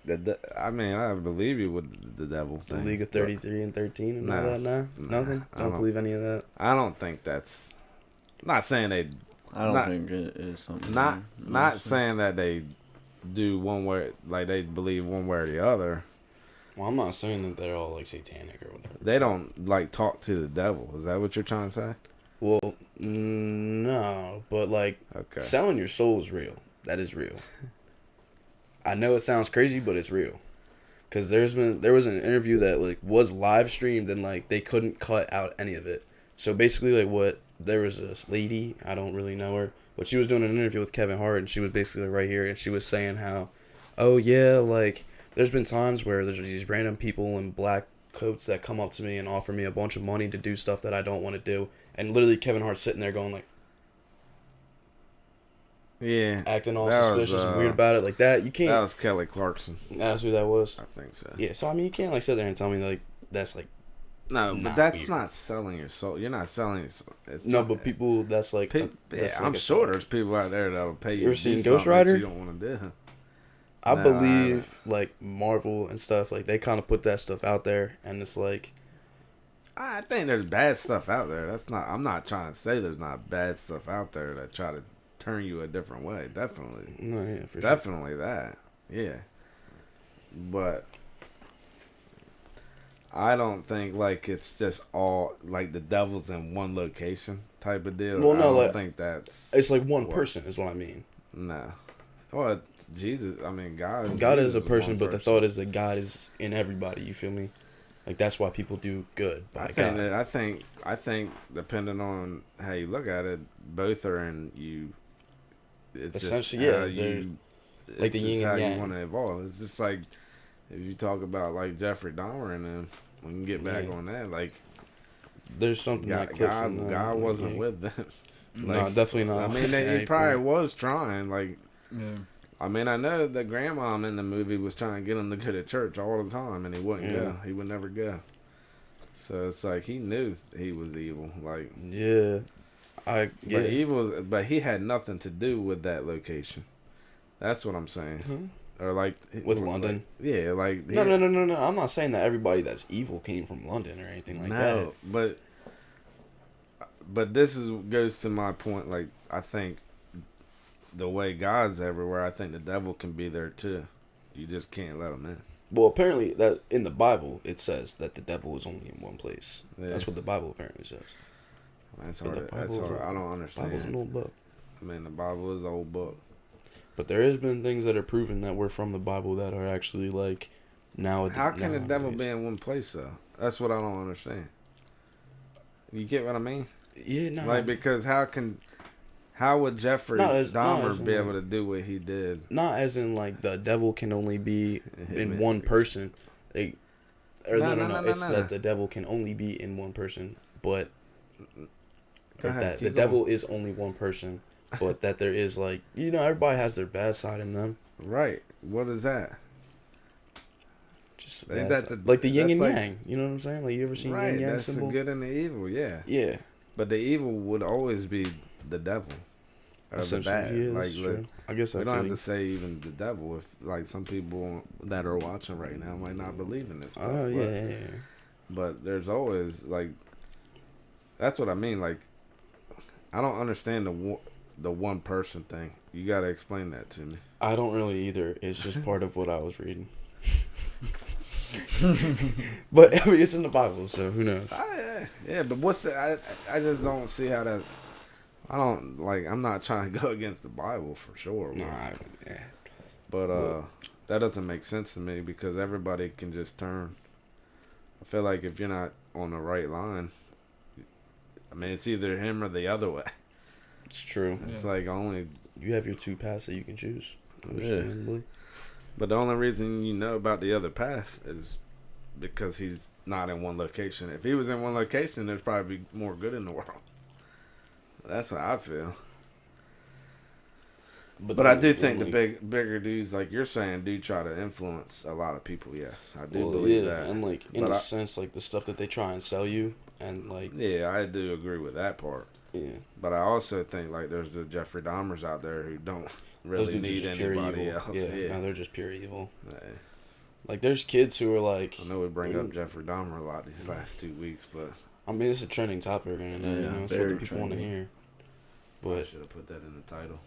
that. I mean, I believe you with the devil thing. The League of 33 and 13 and all that. Nothing. Don't believe any of that. I don't think that's. Not saying they. I don't think it is something. Not saying that they do one way, like they believe one way or the other. Well, I'm not saying that they're all like satanic or whatever. They don't like talk to the devil. Is that what you're trying to say? Well, no, but like selling your soul is real. That is real. I know it sounds crazy, but it's real. Cause there was an interview that like was live streamed and like they couldn't cut out any of it. So basically, like there was this lady, I don't really know her, but she was doing an interview with Kevin Hart, and she was basically like, right here, and she was saying how, oh yeah, like there's been times where there's these random people in black coats that come up to me and offer me a bunch of money to do stuff that I don't want to do. And literally Kevin Hart's sitting there going like, yeah, acting all suspicious and weird about it like that. You can't. That was Kelly Clarkson. That's who that was. I think so. Yeah, so I mean, you can't like sit there and tell me like that's like. No, but that's weird. Not selling your soul. You're not selling your soul. But people that's like. I'm sure there's people out there that'll pay you. You ever seen Ghost Rider? You don't want to do. I believe like Marvel and stuff, like they kind of put that stuff out there, and it's like. I think there's bad stuff out there. I'm not trying to say there's not bad stuff out there that try to turn you a different way. Definitely. No, yeah, for definitely sure. That. Yeah. But I don't think like it's just all like the devil's in one location type of deal. Well, no, I don't think that's. It's like one person is what I mean. No. Well, Jesus. I mean, God. God is a person, but the thought is that God is in everybody. You feel me? Like that's why people do good by God. I think depending on how you look at it, both are in you. It's essentially, just like the yin and yang. You want to evolve. It's just like if you talk about like Jeffrey Dahmer and then when you get back on that, like there's something that clicks in God wasn't with them. Like, no, definitely not. I mean, he probably was trying. Like, yeah. I mean, I know the grandmom in the movie was trying to get him to go to church all the time, and he wouldn't go. He would never go. So it's like he knew he was evil. Like but he had nothing to do with that location. That's what I'm saying. Mm-hmm. Or like with London. Like no. I'm not saying that everybody that's evil came from London or anything like that. No, but this goes to my point. Like I think. The way God's everywhere, I think the devil can be there too. You just can't let him in. Well, apparently that in the Bible it says that the devil is only in one place. Yeah. That's what the Bible apparently says. That's But hard. That's hard. I don't Bible's an understand. old book. I mean, the Bible is an old book. But there has been things that are proven that were from the Bible that are actually like nowadays. How can the devil be in one place though? That's what I don't understand. You get what I mean? Yeah, no. Like, because how would Jeffrey Dahmer be able to do what he did? Not as in like the devil can only be in one person. Like, no. It's that the devil can only be in one person, but that the devil is only one person, but that there is like, you know, everybody has their bad side in them. Right. What is that? Just Ain't bad that side. Like the yin and like, yang. You know what I'm saying? Like, you ever seen yin right, and yang that's symbol? the good and the evil, yeah. Yeah. But the evil would always be the devil. Or the bad. Yeah, like, true. I guess we I don't have feel to say even the devil. If like some people that are watching right now might not believe in this stuff. Oh yeah. But there's always like, that's what I mean. Like, I don't understand the one person thing. You gotta explain that to me. I don't really either. It's just part of what I was reading. But I mean, it's in the Bible, so who knows? Yeah, but what's the, I just don't see how that. I don't like. I'm not trying to go against the Bible for sure. Nah, yeah. But that doesn't make sense to me because everybody can just turn. I feel like if you're not on the right line, I mean, it's either him or the other way. It's true. It's like only you have your two paths that you can choose. Understandably. But the only reason you know about the other path is because he's not in one location. If he was in one location, there's probably more good in the world. That's what I feel. But I do think the bigger dudes, like you're saying, do try to influence a lot of people. Yes, I do believe that. And like in a sense, like the stuff that they try and sell you, and like I do agree with that part. Yeah. But I also think like there's the Jeffrey Dahmers out there who don't really need anybody else. Yeah, no, they're just pure evil. Yeah. Like there's kids who are like. I know we bring up Jeffrey Dahmer a lot these last 2 weeks, but I mean it's a trending topic, and you know, it's what the people want to hear. But I should have put that in the title.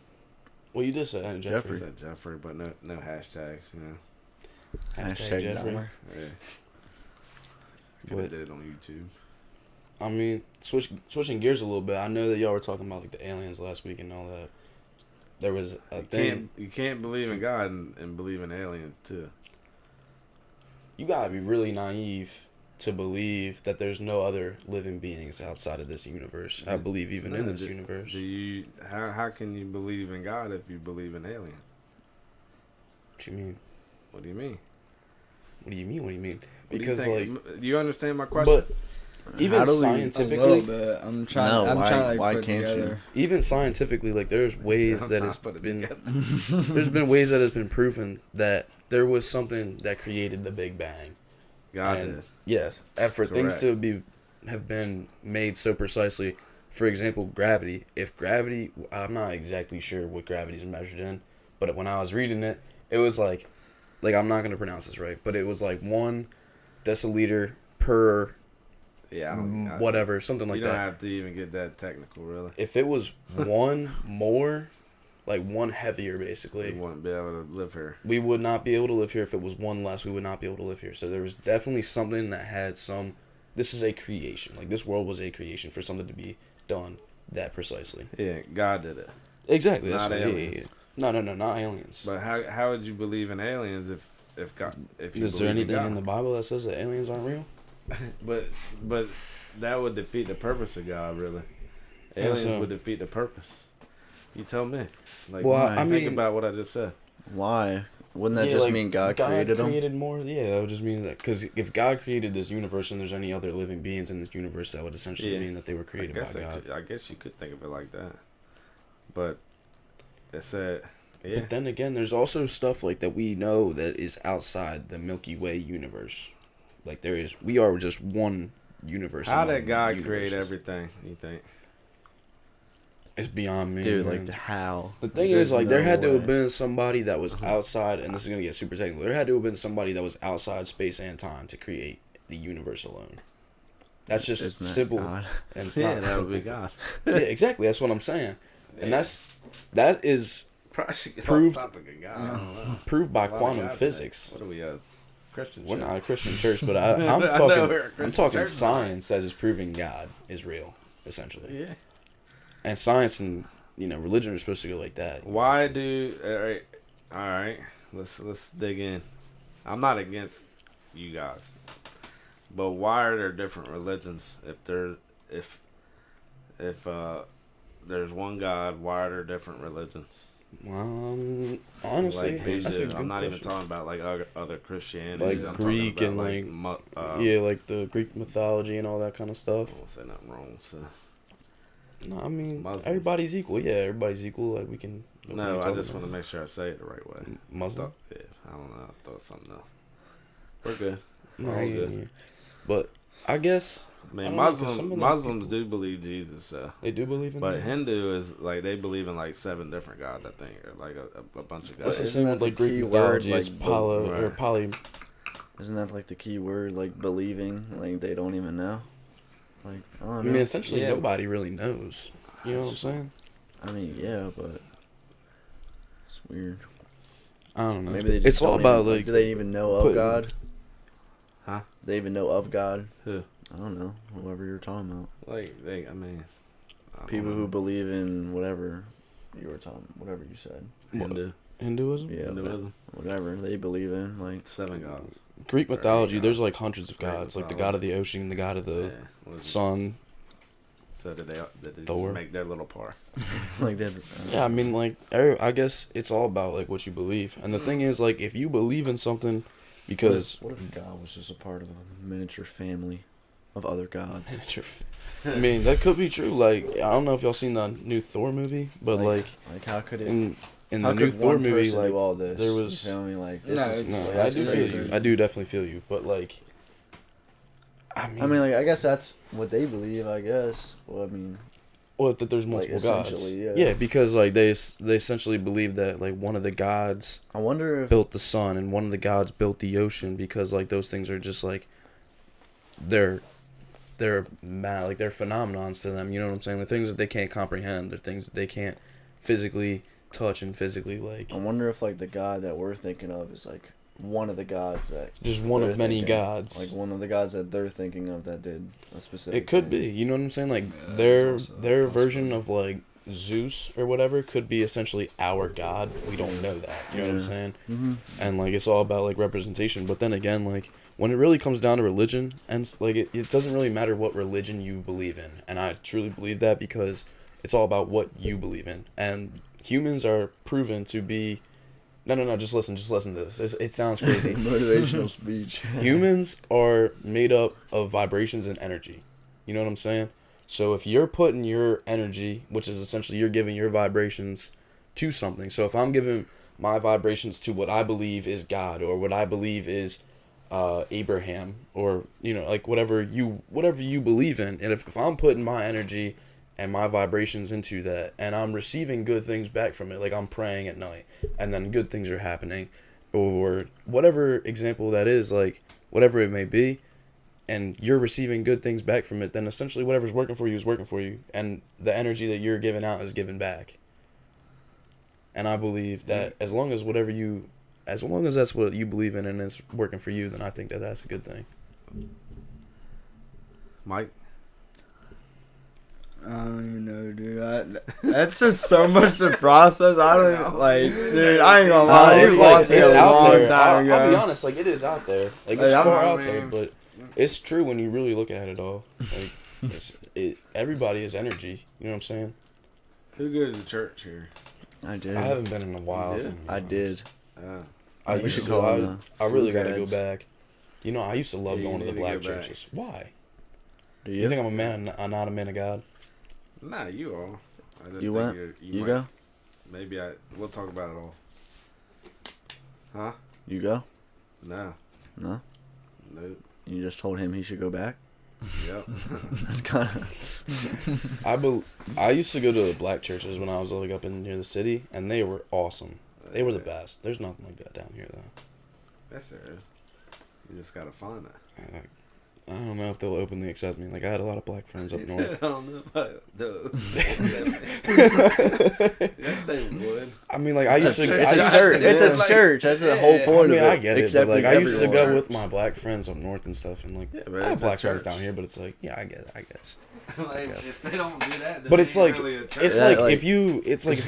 Well, you just said Jeffrey. I said Jeffrey, but no hashtags, you know. Hashtag Jeffrey. Yeah. Could have did it on YouTube. I mean, switching gears a little bit. I know that y'all were talking about like the aliens last week and all that. There was a thing. You can't believe in God and believe in aliens too. You gotta be really naive to believe that there's no other living beings outside of this universe. I believe even in this universe. How can you believe in God if you believe in aliens? What you mean? What do you mean? What do you mean? What do you mean? Because do you understand my question? But even scientifically, I'm trying. Why can't you? Even scientifically, like there's ways that it's been. There's been ways that it's been proven that there was something that created the Big Bang. God did. Yes, and for things to have been made so precisely, for example, gravity. If gravity, I'm not exactly sure what gravity is measured in, but when I was reading it, it was like I'm not gonna pronounce this right, but it was like 1 deciliter per. Yeah, whatever, something like that. You don't have to even get that technical, really. If it was 1 more, like 1 heavier, basically, we wouldn't be able to live here. We would not be able to live here. If it was 1 less, we would not be able to live here. So there was definitely something that had some. This is a creation. Like this world was a creation for something to be done that precisely. Yeah, God did it. Exactly. Not aliens. No, not aliens. But how would you believe in aliens if God if you? Is there anything in the Bible that says that aliens aren't real? but that would defeat the purpose of God, really. Aliens would defeat the purpose. You tell me. Like, well, I mean, think about what I just said. Why? Wouldn't that just mean God created them? Created more? Yeah, that would just mean that because if God created this universe and there's any other living beings in this universe, that would essentially mean that they were created by God. I guess you could think of it like that. But it said, yeah. But then again, there's also stuff like that we know that is outside the Milky Way universe. Like we are just one universe. How did God create everything, you think? It's beyond me. Dude, like how? The thing is, like, there had to have been somebody that was outside, and this is going to get super technical. There had to have been somebody that was outside space and time to create the universe alone. That's just simple. And it's not that would be God. Yeah, exactly. That's what I'm saying. And that is proved by quantum physics. What are we, Christian church? We're not a Christian church, but I'm talking science that is proving God is real. essentially. Yeah. And science and religion are supposed to go like that. Why do all right? Let's dig in. I'm not against you guys, but why are there different religions? If there's one God, why are there different religions? Honestly, Like that's a good I'm not question. even talking about like other Christianity, Like I'm Greek talking and about, like the Greek mythology and all that kind of I stuff. won't say nothing wrong. So No, I mean Muslims. everybody's equal. Yeah, everybody's equal. Like we can. no, I just want to make sure I say it the right way. Muslim. Yeah, I don't know. I thought something else. We're good. No, We're all yeah, good. yeah. But I guess I mean, I don't know, 'cause some of them Muslims people- do believe Jesus, so. they do believe in But that. Hindu is like they believe in like 7 different gods, I think, or like a bunch of That's gods. the Isn't same that with like the Greek key mythology. word, It's like, or right. poly. Isn't that like the key word, like believing? Like they don't even know. Like I I don't mean, know. essentially Yeah. nobody really knows. You know what I'm saying? I mean, yeah, but it's weird. I don't know. Maybe they just it's all don't about even, like do they even know of putting- God? Huh? They even know of God? Who? I don't know. Whoever you're talking about. Like I mean, I don't People know. who believe in whatever you were talking, whatever you said. Hindu, Hinduism. Yeah, Hinduism, whatever they believe in. Like 7 gods. Greek Or mythology. eight There's gods. like hundreds of Greek gods, like the mythology. god of the ocean, the god of the Yeah. What is it? sun. So did they Thor. just make their little part? like that. Yeah, I mean, like, I guess it's all about like what you believe. And the thing is, like, if you believe in something, because what if God was just a part of a miniature family of other gods? I mean, that could be true. Like, I don't know if y'all seen the new Thor movie, but like how could it? in How the new could Thor one movie, person like do all this? there was. You feel me? Like this No, is it's- No, I that's do feel crazy. you. I do definitely feel you. But like, I mean, like I guess that's what they believe. I guess. Well, I mean, well, that there's like, multiple gods. essentially, yeah. Yeah, because like they essentially believe that like one of the gods I wonder if built the sun and one of the gods built the ocean, because like those things are just like they're mad, like they're phenomenons to them. You know what I'm saying? The things that they can't comprehend. They're things that they can't physically touch and physically like. I wonder if like the god that we're thinking of is like one of the gods that Just one they're of many thinking. gods. Like one of the gods that they're thinking of that did a specific. It could thing. be. You know what I'm saying? Like Yeah, their there's also their a version possibility. of like Zeus or whatever could be essentially our god. We don't know that. You know what I'm Yeah. saying? Mm-hmm. And like it's all about like representation. But then again, like when it really comes down to religion, and like it doesn't really matter what religion you believe in. And I truly believe that, because it's all about what you believe in. And humans are proven to be. No. Just listen to this. It sounds crazy. Motivational speech. Humans are made up of vibrations and energy. You know what I'm saying? So if you're putting your energy, which is essentially you're giving your vibrations to something. So if I'm giving my vibrations to what I believe is God, or what I believe is Abraham, or like whatever you believe in, and if I'm putting my energy and my vibrations into that, and I'm receiving good things back from it, like I'm praying at night and then good things are happening, or whatever example that is, like whatever it may be, and you're receiving good things back from it, then essentially whatever's working for you is working for you, and the energy that you're giving out is given back. And I believe that as long as that's what you believe in and it's working for you, then I think that that's a good thing. Mike. I don't even know, dude. That's just so much to process. I don't even, like, dude. I ain't gonna lie. It's You like lost me it's a out long there. time I'll be ago. honest, like it is out there. Like Like, it's I'm- far I out there, mean- but it's true when you really look at it all. Like everybody is energy. You know what I'm saying? Who goes to church here? I did. I haven't been in a while. You did? I did. I We used should to. call them I really gotta go Fugads. back. I used to love Yeah, you going to the need to black go back. churches. Why? Do You think I'm a man? I'm not a man of God. Nah, you are. I just You think went? You You might- go? Maybe we'll talk about it all. Huh? You go? No. No? Nope. You just told him he should go back? Yep. That's kind of... I used to go to the black churches when I was like up in near the city, and they were awesome. They were the best. There's nothing like that down here though. Yes, there is. You just gotta find it. I don't know if they'll openly accept me. Like, I had a lot of black friends up north. I don't know about Yes, they would. I mean, like, I used to... It's I a used church. to- It's a church. That's the whole I point mean, of it. I get it, but, Accepting like, I used to everyone. go with my black friends up north and stuff, and, like, Yeah, I but have it's a black friends church. down here, but it's like, yeah, I get it, I guess. Like, if they don't do that, then But it it's ain't like, really a church. it's Yeah, like, like- if you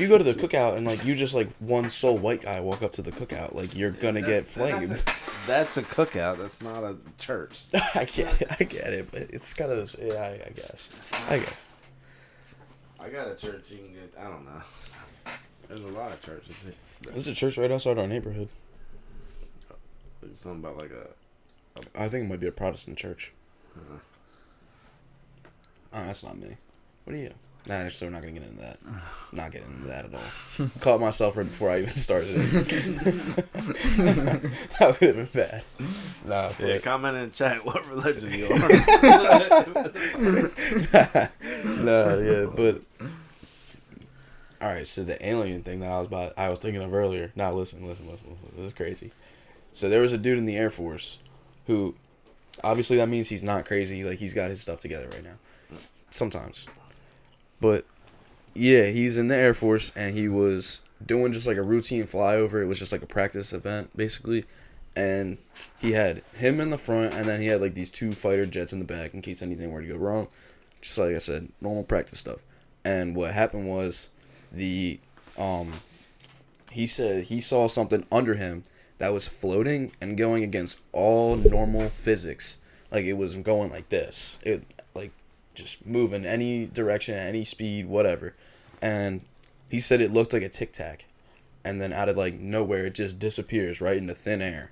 go to the cookout and, like, you just, like, one sole white guy walk up to the cookout, like, you're gonna get flamed. That's a cookout. That's not a church. I get it, but it's kind of this, yeah, I guess. I got a church you can get. I don't know. There's a lot of churches. There's a church right outside our neighborhood. You're talking about like a. I think it might be a Protestant church. Uh, Oh, that's not me. What are you? Nah, actually, we're not gonna get into that. Not getting into that at all. Caught myself right before I even started it. That would have been bad. Nah, yeah, but, comment in chat what religion you are. nah, yeah, but. All right, so the alien thing that I was thinking of earlier. Now listen. This is crazy. So there was a dude in the Air Force, who, obviously that means he's not crazy. Like, he's got his stuff together right now. Sometimes. But, yeah, he's in the Air Force, and he was doing just, like, a routine flyover. It was just, like, a practice event, basically. And he had him in the front, and then he had, like, these 2 fighter jets in the back in case anything were to go wrong. Just like I said, normal practice stuff. And what happened was, he said he saw something under him that was floating and going against all normal physics. Like, it was going like this. It, like, just move in any direction, at any speed, whatever. And he said it looked like a Tic Tac. And then out of, like, nowhere, it just disappears right into thin air.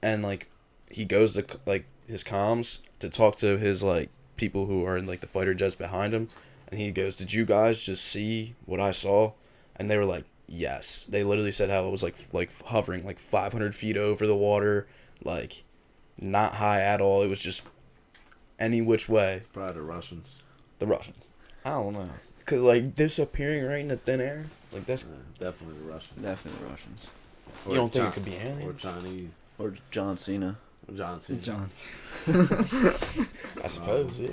And, like, he goes to, like, his comms to talk to his, like, people who are in, like, the fighter jets behind him. And he goes, "Did you guys just see what I saw?" And they were like, "Yes." They literally said how it was, like hovering, like, 500 feet over the water. Like, not high at all. It was just any which way. Probably the Russians. The Russians. I don't know. Because, like, disappearing right into thin air? Like, that's... Definitely the Russians. Definitely Russians. You don't think it could be Or aliens? Chinese. Or John Cena. Or John Cena. John. I suppose, yeah.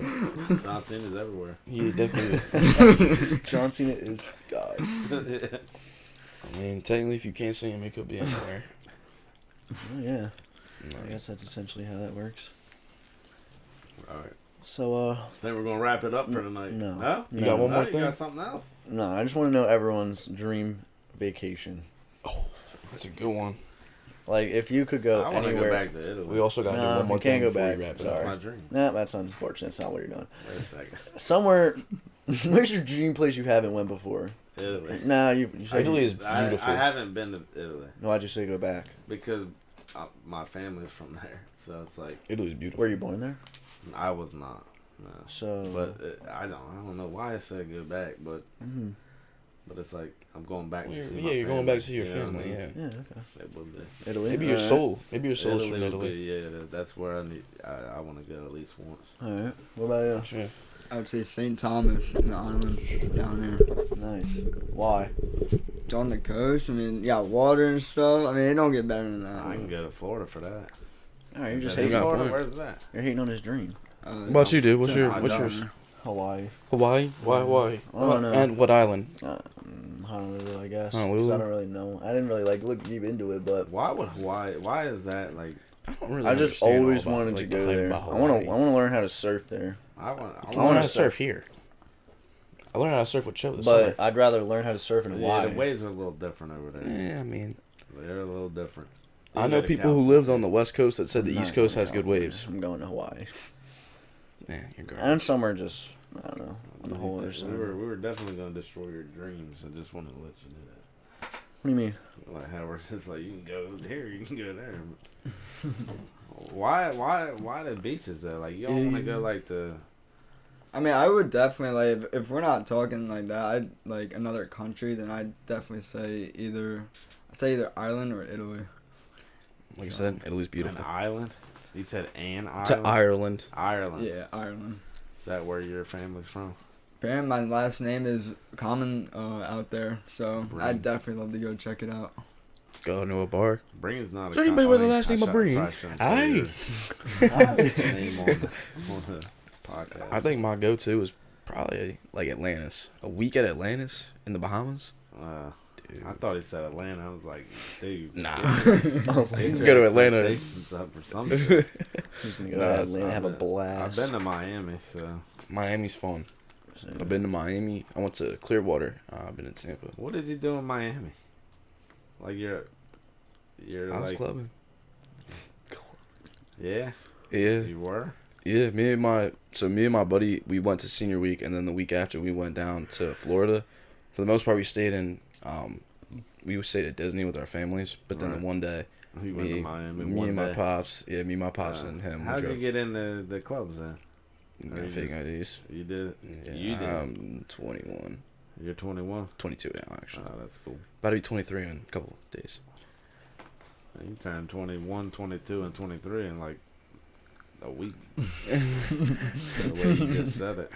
John Cena's everywhere. Yeah, definitely. John Cena is God. I mean, technically, if you can't see him, he could be anywhere. Oh, yeah. I guess that's essentially how that works. Alright. So, Think we're gonna wrap it up for tonight. no. No? You got one more You thing? got something else? no, I just want to know everyone's dream vacation. That's a good one. Like, if you could go I want to go anywhere. back to Italy. We also got to do No, one more you can't thing go before back. we wrap it Sorry. up. That's my dream. Nah, that's unfortunate. That's not what you're doing. Wait a second. Somewhere. Where's your dream place you haven't went before? Italy. Nah, you said Italy is I beautiful. haven't been to Italy Why'd you say go back? because my family's from there, so it's like Italy's beautiful. Were you born there? I was not. No. So. But I don't know why I said go back, but Mhm. but it's like I'm going back to Well, see yeah, my you're going family, back to see your you know what I family, mean? yeah. Yeah. Okay. It would be. Italy. Maybe your Alright. soul. Maybe your soul's from would Italy. be, yeah, that's where I need. I want to go at least once. All right. What about you? Sure. I would say St. Thomas in the island down there. Nice. Why? It's on the coast. I mean, yeah, water and stuff. I mean, it don't get better than that. I can go to Florida for that. All right, you're just Is that in hating. got a Florida? point. Where's that? You're hating on his dream. What about you, dude? What's it's in your what's yours? Dahmer. Hawaii. Hawaii? Why Hawaii? I don't know. And what island? Honolulu, I guess. Honolulu? 'Cause I don't really know. I didn't really look deep into it, but Why would Hawaii? Why is that like? I don't really I just understand always all about, wanted like, to the go hype there. about I want Hawaii. to learn how to surf there. I want. I wanna learned how to surf. surf here. I learned how to surf with Cho this But summer. I'd rather learn how to surf in Yeah, Hawaii. the waves are a little different over there. Yeah, I mean, They're a little different. I You know go to people who California. lived on the West Coast that said the I'm East not Coast going has to good California. waves. I'm going to Hawaii. Yeah, you're garbage. And somewhere just, I don't know, on the whole other side. We were definitely gonna destroy your dreams. I just wanted to let you know that. What do you mean? Like how we're just like you can go here, you can go there. Why the beaches though? Like you don't want to go like the. I mean, I would definitely like if we're not talking like that. I'd like another country. Then I'd definitely say either Ireland or Italy. Like I said, Italy's beautiful. An island. You said an island. To Ireland. Ireland. Yeah, Ireland. Is that where your family's from? Apparently, my last name is common out there, so Right. I'd definitely love to go check it out. go into a bar. Breen's not. Is there anybody with the last name of Breen? Aye. Name on the podcast. I think my go-to is probably like Atlantis. A week at Atlantis in the Bahamas. Dude. I thought he said Atlanta. I was like, dude. Nah. Go Go to Atlanta. Up or something. He's gonna go to Atlanta, have a blast. I've been to Miami, so. Miami's fun. I've been to Miami. I went to Clearwater. I've been in Tampa. What did you do in Miami? Like you're I was like clubbing. Yeah. Yeah. You were. Yeah. Me and my buddy, we went to senior week, and then the week after we went down to Florida. For the most part, we stayed at Disney with our families. But then the one day, He went to Miami. me and my pops, and him. How did you get into the clubs then? Got fake IDs. You did. Yeah, You did. I'm 21. You're 21. 22 now, actually. Oh, that's cool. About to be 23 in a couple of days. You turned 21, 22, and 23 in like a week. The way you just said it.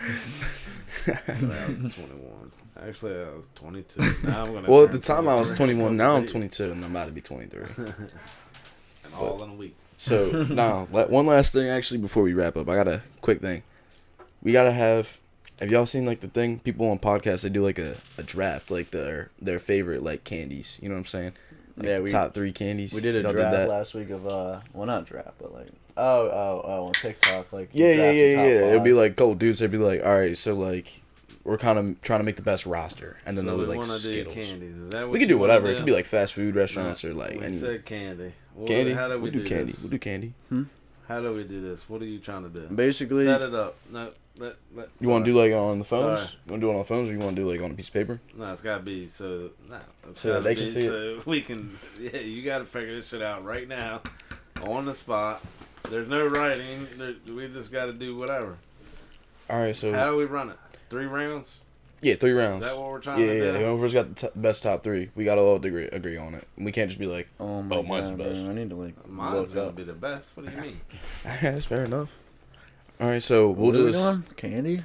I was 21. Actually, I was 22. Now I'm gonna. Well, at the time I was 21. Now I'm 22, and I'm about to be 23. And all in a week. So now, one last thing actually before we wrap up, I got a quick thing. We gotta have. Have y'all seen like the thing? People on podcasts, they do like a draft, like their favorite like candies. You know what I'm saying? Like Yeah, top 3 candies. We did a Y'all draft that? last week of well, not draft, but like on TikTok, like Yeah. It'd It'd be like couple dudes. They'd be like, all right, so like we're kind of trying to make the best roster, and then So they'll we be like wanna do Skittles. candies. Is that what We could you do wanna whatever. It could be like fast food restaurants or like. We said candy. Candy. How do we do candy. this? We'll do candy. How do we do this? What are you trying to do? basically. Set it up. No, You want to do like on the phones? Sorry. You want to do it on the phones, or you want to do like on a piece of paper? No, it's gotta be so. So they can see it. So we can. Yeah, you gotta figure this shit out right now, on the spot. There's no writing. We just gotta do whatever. All right, so How do we run it? 3 rounds? yeah, 3 rounds. Is that what we're trying to do? Yeah. Whoever's got the best top 3, we gotta all agree on it. We can't just be like, Oh my mine's god, the best. man, I need to like Mine's look gonna up. be the best. What do you mean? that's fair enough. All right, so we'll What are do we this. doing? Candy.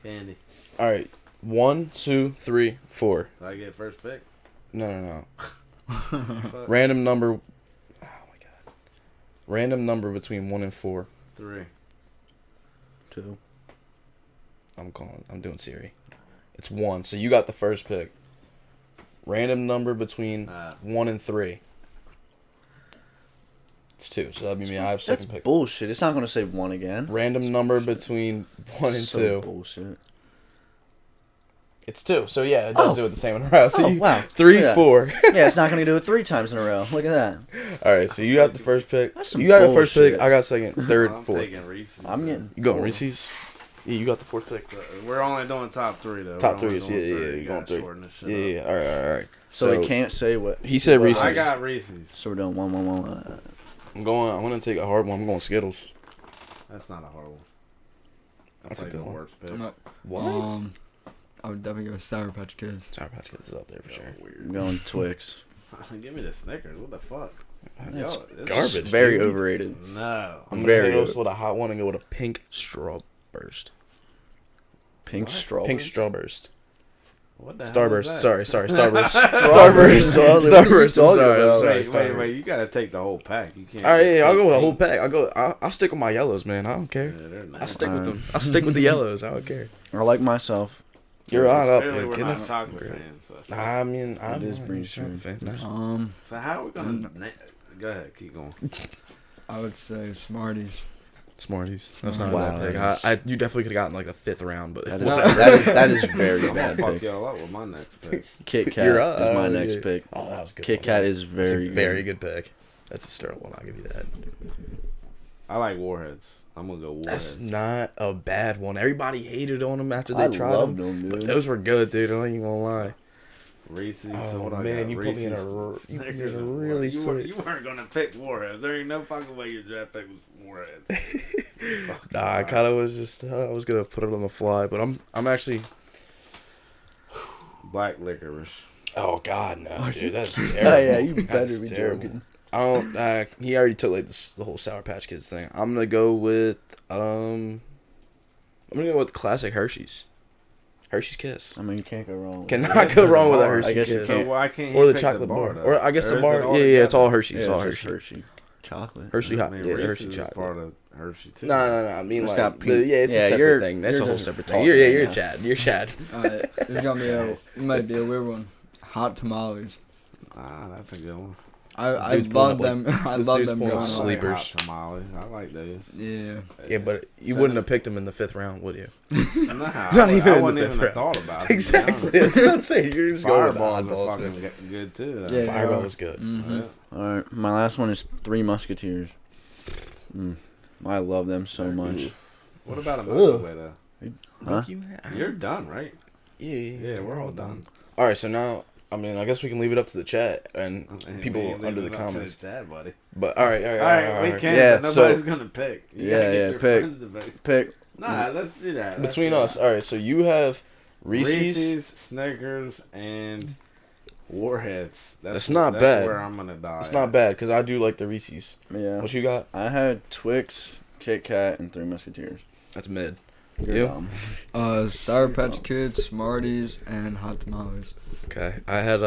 Candy. All right, 1, 2, 3, 4. Did I get first pick? No. Fuck. Random number. Oh my god. Random number between 1 and 4. 3. 2. I'm doing Siri. It's 1. So you got the first pick. Random number between 1 and 3. It's 2. So that'd be me. I have That's second pick. bullshit. It's not gonna say 1 again. Random number between 1 and So 2. bullshit. It's 2. So yeah, it does do it the same in a row. So Oh, you, wow. 3, Look at that. 4. Yeah, it's not gonna do it 3 times in a row. Look at that. All right. So you got the first pick. That's some You got the first pick. bullshit. I got second, third, I'm fourth. taking Reese's. I'm getting. You going 4. Reese's? Yeah, you got the fourth pick. So we're only doing top 3 though. Top We're only 3. Yeah. doing You're You going gotta 3. shorten this shit Yeah. up. All right. So we can't say what He said what- Reese's. I got Reese's. So we're doing 1, 1, 1, 1. I'm gonna take a hard one. I'm going Skittles. That's not a hard one. That's a like good the one. worst pick. I'm not, What? I would definitely go Sour Patch Kids. Sour Patch Kids is up there for sure. I'm going Twix. Give me the Snickers. What the fuck? That's Yo, this- garbage. Very dude. overrated. No. I'm gonna Very hit us good. with a hot one and go with a pink straw burst. Pink What? straw. Pink straw burst. What the hell Starburst. is that? Sorry, Starburst. Starburst. Starburst. What are you Starburst. I'm talking sorry. I'm about? sorry. Wait. Starburst. You gotta take the whole pack. You can't. All right, just I'll go take with the whole pink. pack. I'll stick with my yellows, man. I don't care. Yeah, they're I'll nice. stick with them. I'll stick with the yellows. I don't care. I like myself. You're on up Clearly there. we're Get not the- chocolate fans. So. I mean, I'm is not Breen a chocolate fan. No. So how are we gonna? Go ahead, keep going. I would say Smarties. Smarties. That's not Wow. a bad pick. You definitely could have gotten like the 5th round, but That is very I'm bad gonna fuck pick. y'all up with my next pick. Kit Kat You're up. is my Oh, next yeah. pick. Oh, that was a good. Kit one. Kat is That's very a very good pick. That's a sterling one. I'll give you that. I like Warheads. I'm gonna go That's Warheads. not a bad one. Everybody hated on them after they I tried loved them. them, But dude. those were good, dude. I ain't even gonna lie. Reese's. Oh, so what I man, got? you put me in a Reese's, you put me in a Snickers, and really Warheads. tight- You weren't gonna pick Warheads. There ain't no fucking way your draft pick was Warheads. Fuck Nah, I you. kind of was just I was gonna put it on the fly, but I'm actually. Black licorice. Oh God, no, dude, that's terrible. Yeah, you better That's be terrible. joking. I don't. He already took like the whole Sour Patch Kids thing. I'm gonna go with I'm gonna go with classic Hershey's. Hershey's Kiss. I mean, you can't go wrong. Cannot go wrong with a Hershey I guess you Kiss. can't. So why can't he Or the pick chocolate bar. though? Or I guess Or the is bar. it all Yeah, it's all together? Hershey. Yeah, It's all it's just Hershey. Hershey chocolate. Hershey hot. I mean, Yeah, Reese's Hershey is chocolate. part of Hershey too. No. I mean, It's like, got pink. yeah, it's a Yeah, separate you're- thing. That's a you're whole just separate talking thing. right You're now. Chad. You're Chad. Alright, there's gonna be it might be a weird one. Hot tamales. That's a good one. I dude's pulling love up, them. I this love dude's them pulling growing up up. sleep. Sleepers. Hot tamales. I like those. Yeah. Yeah, but you So- wouldn't have picked him in the 5th round, would you? Nah, Not even I in the wouldn't fifth even have round. thought about it. to be Exactly. honest. That's what I'm saying. You're just going with Fireballs Bond are balls. fucking good too. Yeah, Fireball yeah. was good. Mm-hmm. Yeah. All right, my last one is Three Musketeers. I love them so much. What about a Milky Way though? Huh? You're done, right? Yeah, we're all done. All right, so now, I mean, I guess we can leave it up to the chat and And people we ain't under the leaving it up to comments. Dad, buddy. But all right. All right, we can't. Yeah, but so- nobody's gonna pick. You gotta Yeah, get yeah, your pick. friends to pick. Pick. Nah, let's do that. Let's Between do us, that. all right. So you have Reese's. Snickers, and Warheads. That's not that's bad. Where I'm gonna die. It's not bad because I do like the Reese's. Yeah. What you got? I had Twix, Kit Kat, and Three Musketeers. That's mid. You're You? dumb. Sour Patch Kids, Smarties, and hot tamales. Okay, I had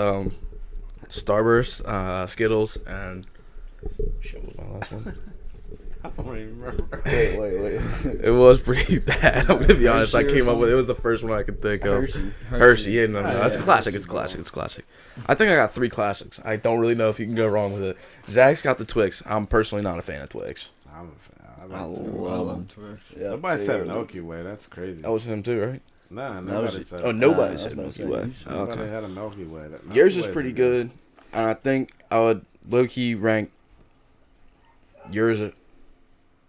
Starburst, Skittles, and shit. What was my last one? I don't even remember. Wait. It was pretty bad. I'm gonna be honest. I Hershey or came up with it was the first one I could think of. Hershey. Hershey, yeah, no, Oh, that's a yeah. classic. It's classic. It's classic. I think I got 3 classics. I don't really know if you can go wrong with it. Zach's got the Twix. I'm personally not a fan of Twix. I'm a fan. I them. love them. Twix. Yeah, Nobody see, said yeah. Milky Way. That's crazy. That was him too, right? Nah, That nobody was- said. Oh, nobody Nah, said that's Milky what Way. I'm saying. Nobody Okay. had a Milky Way. Milky Yours is Way pretty good. And I think I would low key rank yours.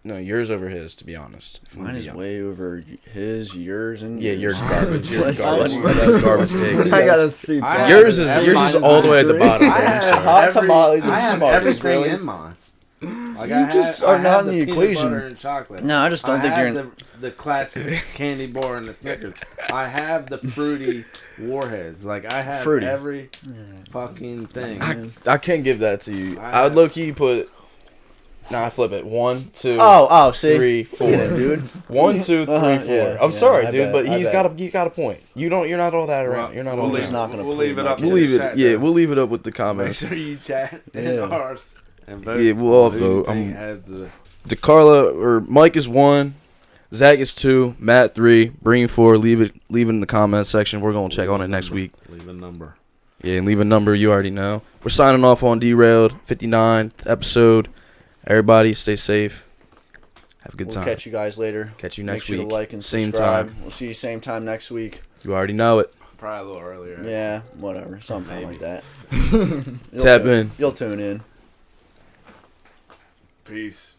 Yours over his. To be honest, if I'm Mine gonna is be honest. way over his, yours, and Yeah, yours. you're garbage. You're Like, garbage. I- That's a garbage take. I got a C+. I have Yours is every- all the way at the bottom. I bro. I'm have sorry. Hot every- tamales and I have Smarties, everything really? in mine. Like You I just had, are I not had in the peanut equation. butter and chocolate. No, I just don't think you're in. the classic candy bar and the Snickers. I have the fruity Warheads. Like I have Fruity. every fucking thing. I can't give that to you. I I would have- low key put. Nah, I flip it. 1, 2, Oh, see, 3, 4. Yeah, dude. 1, 2, 3, 4. Yeah, I'm yeah, sorry, I dude, bet, but I he's bet. you got a point. You're not all that around. Well, You're not we'll all leave, that. not gonna we'll prove leave it my up. case. We'll leave to it. chat, Yeah, though. we'll leave it up with the Make comments. sure you chat in Yeah. ours and vote. Yeah, we'll all who you vote. think has the DeCarla or Mike is 1, Zach is 2, Matt 3, Breen 4. Leave it in the comments section. We're gonna check on it next week. Leave a number. Yeah, and leave a number. You already know. We're signing off on DeRailed 59th episode. Everybody, stay safe. Have a good We'll time. catch you guys later. Catch you Make next sure week. to like and Same subscribe. time. We'll see you same time next week. You already know it. Probably a little earlier. Yeah, whatever, sometime Maybe. like that. Tap in. You'll tune in. Peace.